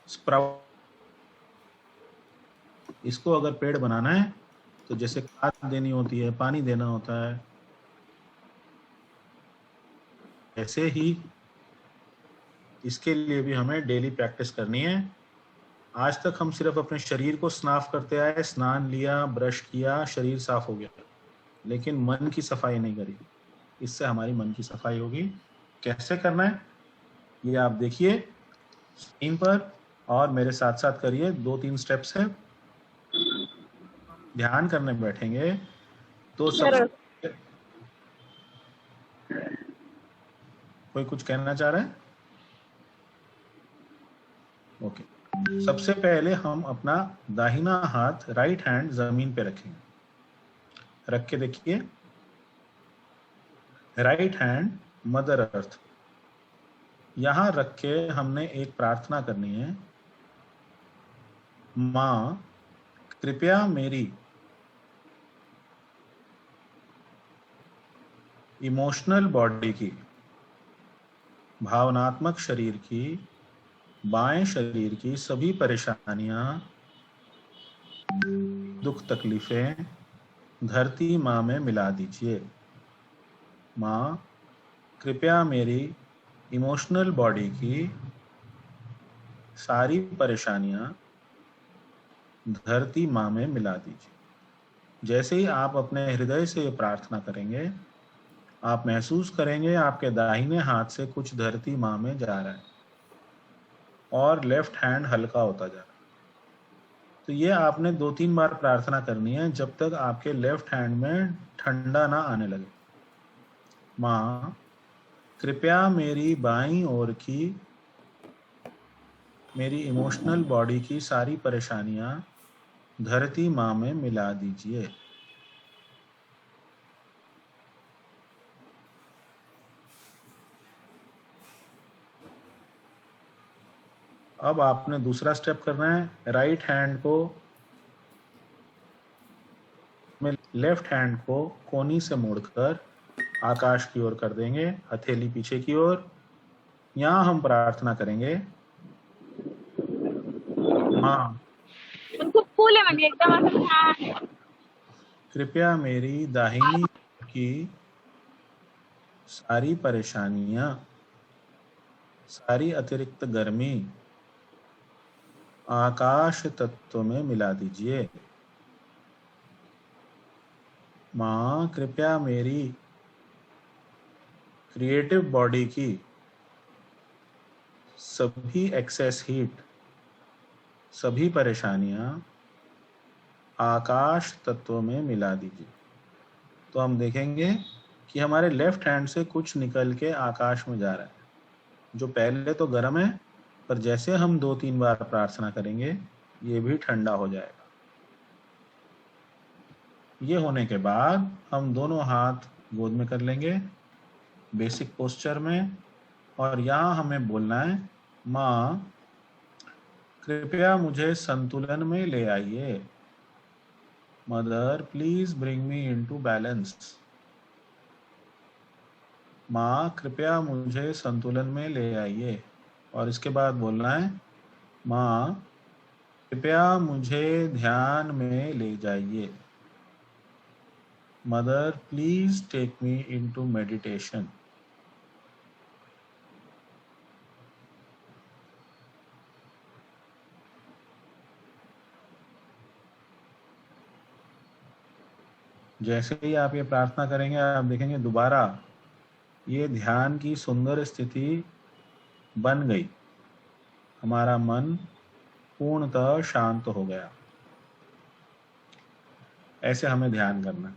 sprout. इसको अगर पेड़ बनाना है तो जैसे खाद देनी होती है, पानी देना होता है, ऐसे ही इसके लिए भी हमें डेली प्रैक्टिस करनी है। आज तक हम सिर्फ अपने शरीर को साफ करते आए, स्नान लिया, ब्रश किया, शरीर साफ हो गया, लेकिन मन की सफाई नहीं करी। इससे हमारी मन की सफाई होगी। कैसे करना है ये आप देखिए स्क्रीन पर और मेरे साथ साथ करिए। 2-3 स्टेप्स है। ध्यान करने बैठेंगे तो सबसे, कोई कुछ कहना चाह रहा है? ओके। सबसे पहले हम अपना दाहिना हाथ, राइट हैंड जमीन पे रखेंगे। रख के देखिए, राइट हैंड मदर अर्थ, यहां रख के हमने एक प्रार्थना करनी है। माँ कृपया मेरी इमोशनल बॉडी की, भावनात्मक शरीर की, बाएं शरीर की सभी परेशानियां, दुख तकलीफें धरती माँ में मिला दीजिए। माँ कृपया मेरी इमोशनल बॉडी की सारी परेशानियां धरती माँ में मिला दीजिए। जैसे ही आप अपने हृदय से ये प्रार्थना करेंगे, आप महसूस करेंगे आपके दाहिने हाथ से कुछ धरती माँ में जा रहा है और लेफ्ट हैंड हल्का होता जा रहा है। तो ये आपने 2-3 बार प्रार्थना करनी है जब तक आपके लेफ्ट हैंड में ठंडा ना आने लगे। माँ कृपया मेरी बाईं ओर की, मेरी इमोशनल बॉडी की सारी परेशानियां धरती माँ में मिला दीजिए। अब आपने दूसरा स्टेप करना है। राइट हैंड को, लेफ्ट हैंड को कोनी से मोड़कर आकाश की ओर कर देंगे, हथेली पीछे की ओर। यहां हम प्रार्थना करेंगे, हाँ कृपया मेरी दाहिनी की सारी परेशानियां, सारी अतिरिक्त गर्मी आकाश तत्व में मिला दीजिए। माँ कृपया मेरी क्रिएटिव बॉडी की सभी एक्सेस हीट, सभी परेशानियां आकाश तत्व में मिला दीजिए। तो हम देखेंगे कि हमारे लेफ्ट हैंड से कुछ निकल के आकाश में जा रहा है, जो पहले तो गर्म है, पर जैसे हम 2-3 बार प्रार्थना करेंगे ये भी ठंडा हो जाएगा। ये होने के बाद हम दोनों हाथ गोद में कर लेंगे बेसिक पोस्चर में, और यहाँ हमें बोलना है, माँ कृपया मुझे संतुलन में ले आइए। Mother please bring me into balance. माँ कृपया मुझे संतुलन में ले आइए। और इसके बाद बोलना है, माँ कृपया मुझे ध्यान में ले जाइए। Mother please take me into meditation. जैसे ही आप ये प्रार्थना करेंगे, आप देखेंगे दोबारा ये ध्यान की सुंदर स्थिति बन गई। हमारा मन पूर्णतः शांत हो गया। ऐसे हमें ध्यान करना है।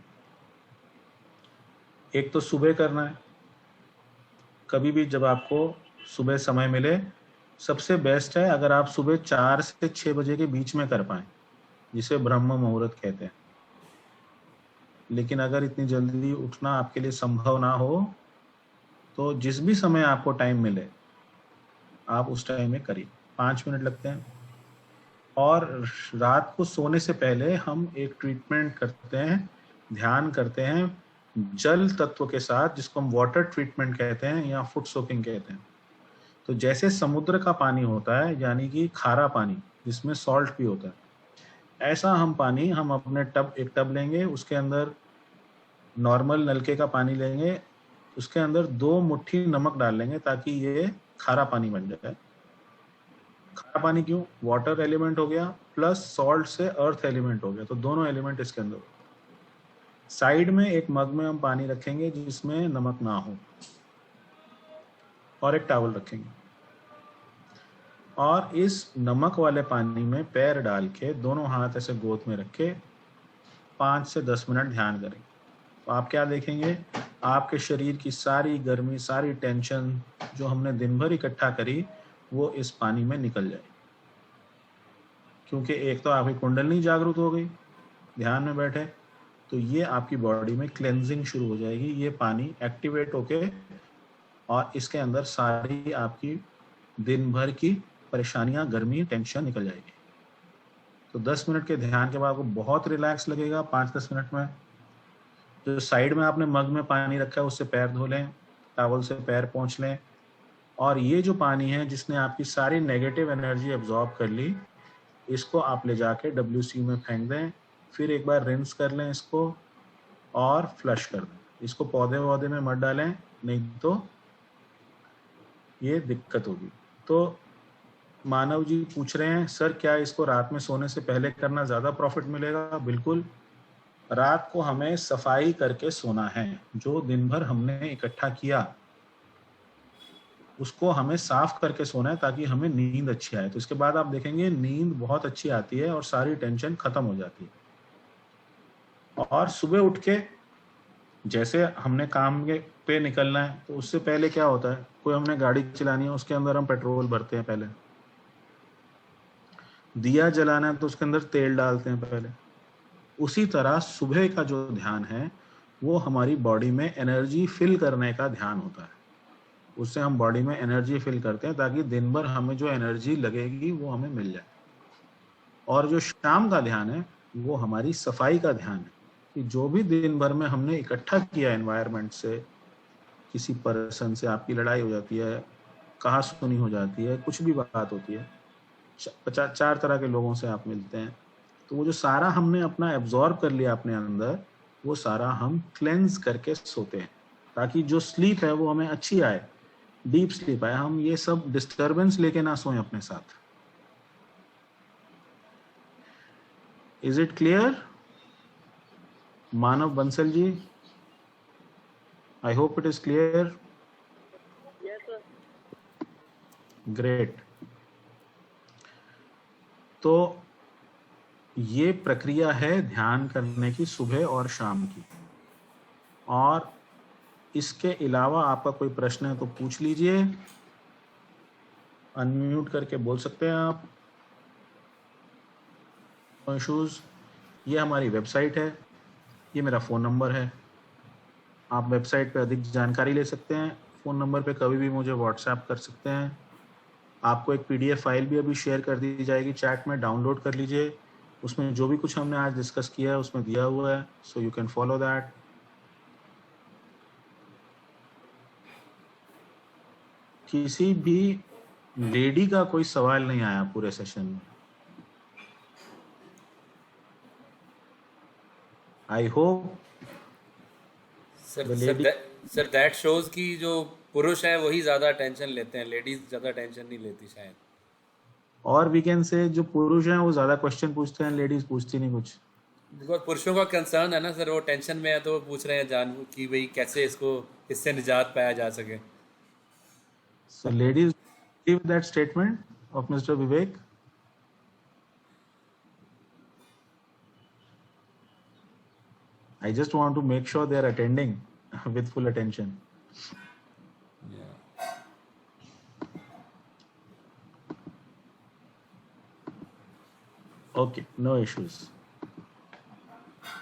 एक तो सुबह करना है। कभी भी जब आपको सुबह समय मिले, सबसे बेस्ट है अगर आप सुबह 4 से 6 बजे के बीच में कर पाएं, जिसे ब्रह्म मुहूर्त कहते हैं। लेकिन अगर इतनी जल्दी उठना आपके लिए संभव ना हो, तो जिस भी समय आपको टाइम मिले आप उस टाइम में करिए। 5 मिनट लगते हैं। और रात को सोने से पहले हम एक ट्रीटमेंट करते हैं, ध्यान करते हैं जल तत्व के साथ, जिसको हम वाटर ट्रीटमेंट कहते हैं या फुट सोकिंग कहते हैं। तो जैसे समुद्र का पानी होता है, यानी कि खारा पानी जिसमें सॉल्ट भी होता है, ऐसा हम पानी हम अपने एक टब लेंगे, उसके अंदर नॉर्मल नलके का पानी लेंगे, उसके अंदर 2 मुट्ठी नमक डाल लेंगे ताकि ये खारा पानी बन जाए। खारा पानी क्यों? वाटर एलिमेंट हो गया प्लस सॉल्ट से अर्थ एलिमेंट हो गया, तो दोनों एलिमेंट इसके अंदर। साइड में एक मग में हम पानी रखेंगे जिसमें नमक ना हो, और एक टॉवल रखेंगे, और इस नमक वाले पानी में पैर डाल के दोनों हाथ ऐसे गोद में रख के 5 से 10 मिनट ध्यान करेंगे। तो आप क्या देखेंगे, आपके शरीर की सारी गर्मी, सारी टेंशन जो हमने दिन भर इकट्ठा करी, वो इस पानी में निकल जाए। क्योंकि एक तो आपकी कुंडलनी जागृत हो गई ध्यान में बैठे, तो ये आपकी बॉडी में क्लेंजिंग शुरू हो जाएगी। ये पानी एक्टिवेट होके और इसके अंदर सारी आपकी दिन भर की परेशानियां, गर्मी, टेंशन निकल जाएगी। तो 10 मिनट के ध्यान के बाद आपको बहुत रिलैक्स लगेगा। 5-10 मिनट में जो साइड में आपने मग में पानी रखा है उससे पैर धो लें, टॉवल से पैर पोंछ लें, और ये जो पानी है जिसने आपकी सारी नेगेटिव एनर्जी एब्जॉर्ब कर ली, इसको आप ले जाके WC में फेंक दें। फिर एक बार रिंस कर लें इसको और फ्लश कर दें। इसको पौधे वौधे में मत डालें, नहीं तो ये दिक्कत होगी। तो मानव जी पूछ रहे हैं, सर क्या इसको रात में सोने से पहले करना ज़्यादा प्रॉफिट मिलेगा? बिल्कुल। रात को हमें सफाई करके सोना है। जो दिन भर हमने इकट्ठा किया उसको हमें साफ करके सोना है ताकि हमें नींद अच्छी आए। तो इसके बाद आप देखेंगे नींद बहुत अच्छी आती है और सारी टेंशन खत्म हो जाती है। और सुबह उठ के जैसे हमने काम पे निकलना है, तो उससे पहले क्या होता है, कोई हमने गाड़ी चलानी है, उसके अंदर हम पेट्रोल भरते हैं पहले। दिया जलाना है तो उसके अंदर तेल डालते हैं पहले। उसी तरह सुबह का जो ध्यान है वो हमारी बॉडी में एनर्जी फिल करने का ध्यान होता है। उससे हम बॉडी में एनर्जी फिल करते हैं ताकि दिन भर हमें जो एनर्जी लगेगी वो हमें मिल जाए। और जो शाम का ध्यान है वो हमारी सफाई का ध्यान है, कि जो भी दिन भर में हमने इकट्ठा किया एनवायरनमेंट से, किसी पर्सन से आपकी लड़ाई हो जाती है, कहा सुनी हो जाती है, कुछ भी बात होती है, 4 तरह के लोगों से आप मिलते हैं, तो वो जो सारा हमने अपना एब्जॉर्ब कर लिया अपने अंदर, वो सारा हम क्लेंस करके सोते हैं। ताकि जो स्लीप है वो हमें अच्छी आए, डीप स्लीप आए, हम ये सब डिस्टरबेंस लेके ना सोएं अपने साथ। Is it clear? Manav Bansal ji, I hope it is clear. Great. तो ये प्रक्रिया है ध्यान करने की सुबह और शाम की, और इसके अलावा आपका कोई प्रश्न है तो पूछ लीजिए, अनम्यूट करके बोल सकते हैं आप, नो इश्यूज। ये हमारी वेबसाइट है, ये मेरा फ़ोन नंबर है, आप वेबसाइट पे अधिक जानकारी ले सकते हैं, फ़ोन नंबर पे कभी भी मुझे व्हाट्सएप कर सकते हैं। आपको एक PDF फाइल भी अभी शेयर कर दी जाएगी चैट में, डाउनलोड कर लीजिए, उसमें जो भी कुछ हमने आज डिस्कस किया है उसमें दिया हुआ है, so you can follow that. किसी भी लेडी का कोई सवाल नहीं आया पूरे सेशन में। I hope sir that shows कि जो पुरुष है वही ज्यादा टेंशन लेते हैं, लेडीज ज्यादा टेंशन नहीं लेती शायद। और वीकेंड से जो पुरुष हैं वो ज्यादा क्वेश्चन पूछते हैं, लेडीज पूछती नहीं कुछ। बिकॉज पुरुषों का कंसर्न है ना सर, वो टेंशन में है तो वो पूछ रहे हैं जान कि भाई कैसे इसको इससे निजात पाया जा सके। So ladies, give that statement of Mr. Vivek. I just want to make sure they are attending with full attention. Okay, no issues.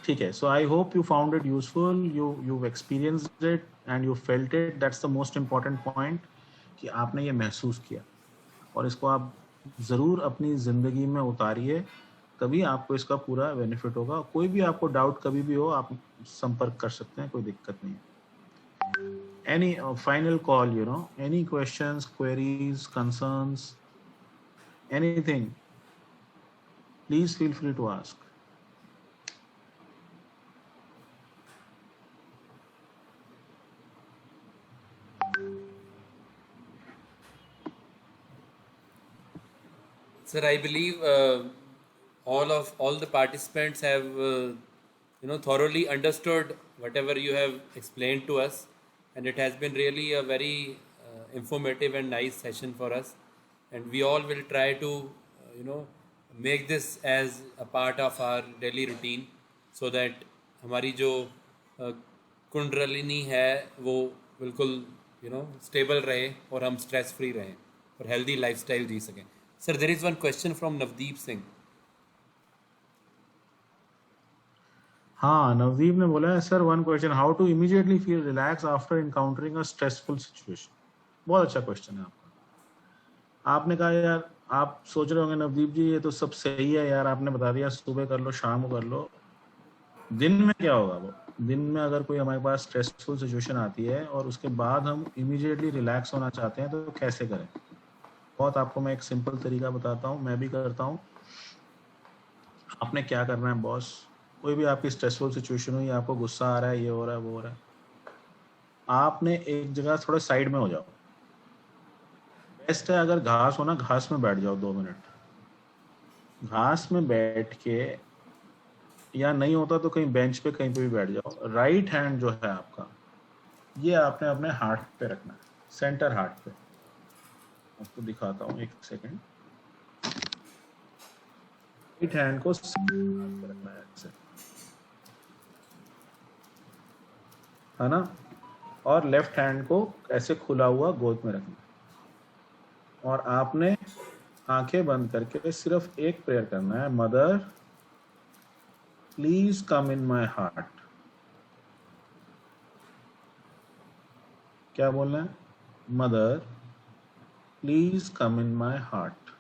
ठीक है, so I hope you found it useful, you've experienced it and you felt it. That's the most important point, कि आपने ये महसूस किया, और इसको आप ज़रूर अपनी ज़िंदगी में उतारिए, तभी आपको इसका पूरा बेनिफिट होगा। कोई भी आपको डाउट कभी भी हो आप संपर्क कर सकते हैं, कोई दिक्कत नहीं है। Any final call, you know, any questions, queries, concerns, anything, please feel free to ask. Sir, I believe all the participants have thoroughly understood whatever you have explained to us, and it has been really a very informative and nice session for us, and we all will try to make this as a part of our daily routine, so that हमारी जो कुंडलिनी है वो बिल्कुल स्टेबल रहे और हम स्ट्रेस फ्री रहें और हेल्दी लाइफस्टाइल जी सकें। Sir, there is one question from Navdeep Singh. हाँ, नवदीप ने बोला है, sir one question, how to immediately feel relax after encountering a stressful situation. बहुत अच्छा क्वेश्चन है आपका। आपने कहा यार, आप सोच रहे होंगे नवदीप जी ये तो सब सही है यार, आपने बता दिया सुबह कर लो शाम को कर लो, दिन में क्या होगा? वो दिन में अगर कोई हमारे पास स्ट्रेसफुल सिचुएशन आती है और उसके बाद हम इमीडिएटली रिलैक्स होना चाहते हैं तो कैसे करें? बहुत आपको मैं एक सिंपल तरीका बताता हूँ, मैं भी करता हूँ। आपने क्या करना है बॉस, कोई भी आपकी स्ट्रेसफुल सिचुएशन हुई, आपको गुस्सा आ रहा है, ये हो रहा है, वो हो रहा है, आपने एक जगह थोड़ा साइड में हो जाओ। बेस्ट है अगर घास हो ना, घास में बैठ जाओ 2 मिनट। घास में बैठ के, या नहीं होता तो कहीं बेंच पे कहीं पे भी बैठ जाओ। राइट हैंड जो है आपका, ये आपने अपने हार्ट पे रखना है, सेंटर हार्ट पे। आपको दिखाता हूँ, एक सेकेंड। राइट हैंड को सेंटर पे रखना है ऐसे, है ना, और लेफ्ट हैंड को ऐसे खुला हुआ गोद में रखना है। और आपने आंखें बंद करके सिर्फ एक प्रेयर करना है, mother please come in my heart. क्या बोलना है? Mother please come in my heart.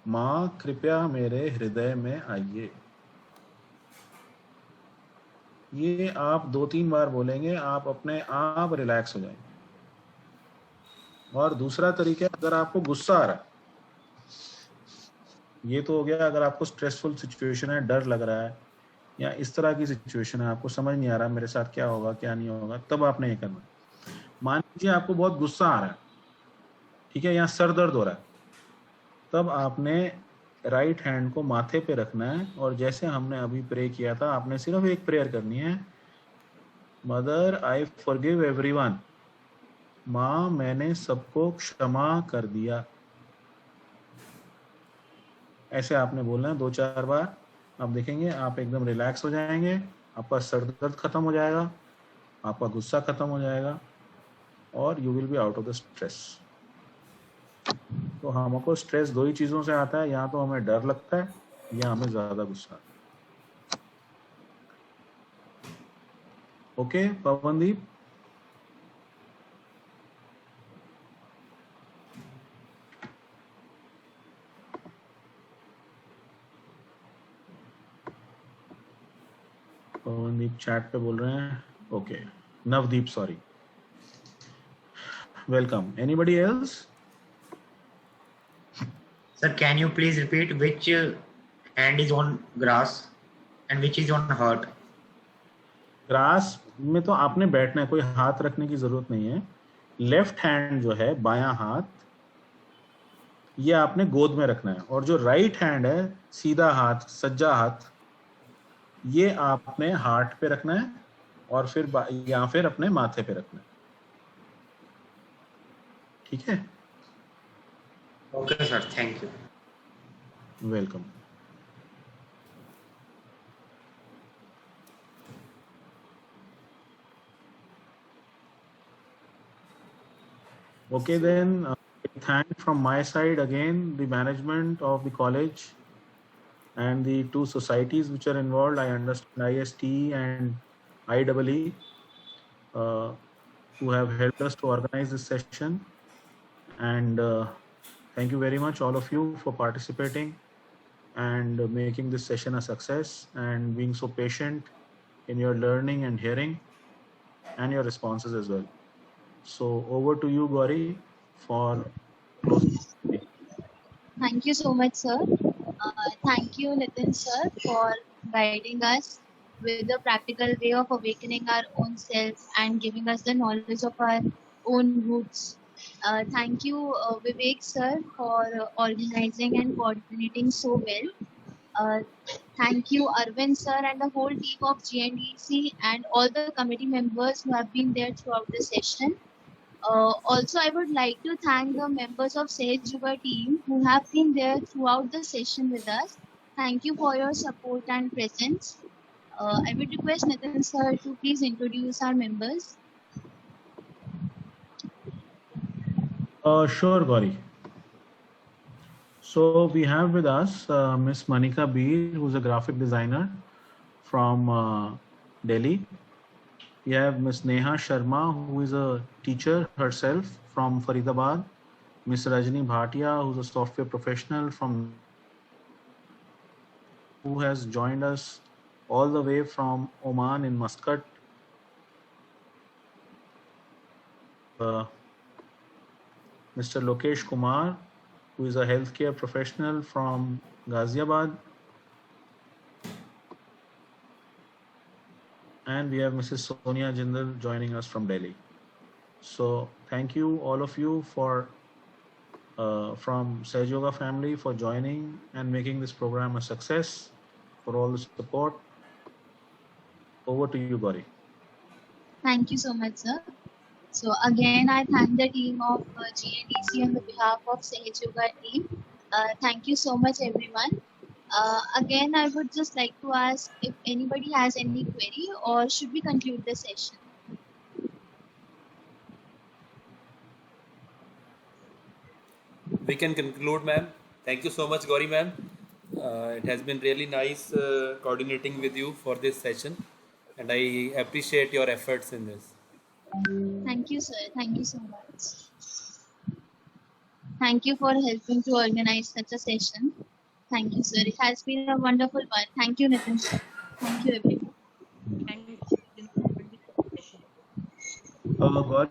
माँ कृपया मेरे हृदय में आइए। ये आप 2-3 बार बोलेंगे, आप अपने आप रिलैक्स हो जाएंगे। और दूसरा तरीका, अगर आपको गुस्सा आ रहा है, ये तो हो गया अगर आपको स्ट्रेसफुल सिचुएशन है, डर लग रहा है, या इस तरह की सिचुएशन है, आपको समझ नहीं आ रहा मेरे साथ क्या होगा क्या नहीं होगा, तब आपने ये करना। मान लीजिए आपको बहुत गुस्सा आ रहा है, ठीक है, यहाँ सर दर्द हो रहा है, तब आपने राइट हैंड को माथे पे रखना है और जैसे हमने अभी प्रे किया था, आपने सिर्फ एक प्रेयर करनी है, मदर आई फॉरगिव एवरीवन, माँ मैंने सबको क्षमा कर दिया। ऐसे आपने बोलना है 2-4 बार। आप देखेंगे आप एकदम रिलैक्स हो जाएंगे, आपका सर दर्द खत्म हो जाएगा, आपका गुस्सा खत्म हो जाएगा और you will be out of the stress. तो हमको स्ट्रेस 2 ही चीजों से आता है, या तो हमें डर लगता है या हमें ज्यादा गुस्सा आता है। ओके पवनदीप, पवनदीप चैट पे बोल रहे हैं। Okay Navdeep, sorry, welcome. Anybody else? Sir, can you please repeat which hand is on grass and which is on heart? Grass में तो आपने बैठना है, कोई हाथ रखने की जरूरत नहीं है। लेफ्ट हैंड जो है, बायां हाथ, ये आपने गोद में रखना है, और जो राइट हैंड है, सीधा हाथ, सज्जा हाथ, ये आपने हार्ट पे रखना है और फिर या फिर अपने माथे पे रखना है। ठीक है, Okay, sir. Thank you. Welcome. Okay, then thank from my side again the management of the college and the 2 societies which are involved. I understand IST and IEE who have helped us to organize this session, and thank you very much all of you for participating and making this session a success and being so patient in your learning and hearing and your responses as well. So over to you, Gauri, for closing. Thank you so much, sir. Thank you, Nitin sir, for guiding us with the practical way of awakening our own self and giving us the knowledge of our own roots. Thank you, Vivek sir, for organizing and coordinating so well. Thank you, Arvind sir, and the whole team of GNDC and all the committee members who have been there throughout the session. Also, I would like to thank the members of Sahaj Yoga team who have been there throughout the session with us. Thank you for your support and presence. I would request Nitin sir to please introduce our members. Sure, Gauri. So we have with us Miss Manika Beer, who's a graphic designer from Delhi. We have Miss Neha Sharma, who is a teacher herself from Faridabad. Miss Rajni Bhatia, who's a software professional who has joined us all the way from Oman in Muscat. Mr. Lokesh Kumar, who is a healthcare professional from Ghaziabad. And we have Mrs. Sonia Jindal joining us from Delhi. So thank you all of you for from Sahaj Yoga family for joining and making this program a success, for all the support. Over to you, Gauri. Thank you so much, sir. So again, I thank the team of GNDC on the behalf of Sahaj Yoga team. Thank you so much, everyone. Again, I would just like to ask if anybody has any query, or should we conclude the session? We can conclude, ma'am. Thank you so much, Gauri ma'am. It has been really nice coordinating with you for this session, and I appreciate your efforts in this. Thank you, sir. Thank you so much. Thank you for helping to organize such a session. Thank you, sir. It has been a wonderful one. Thank you, Nitin sir. Thank you, everyone. Gauri,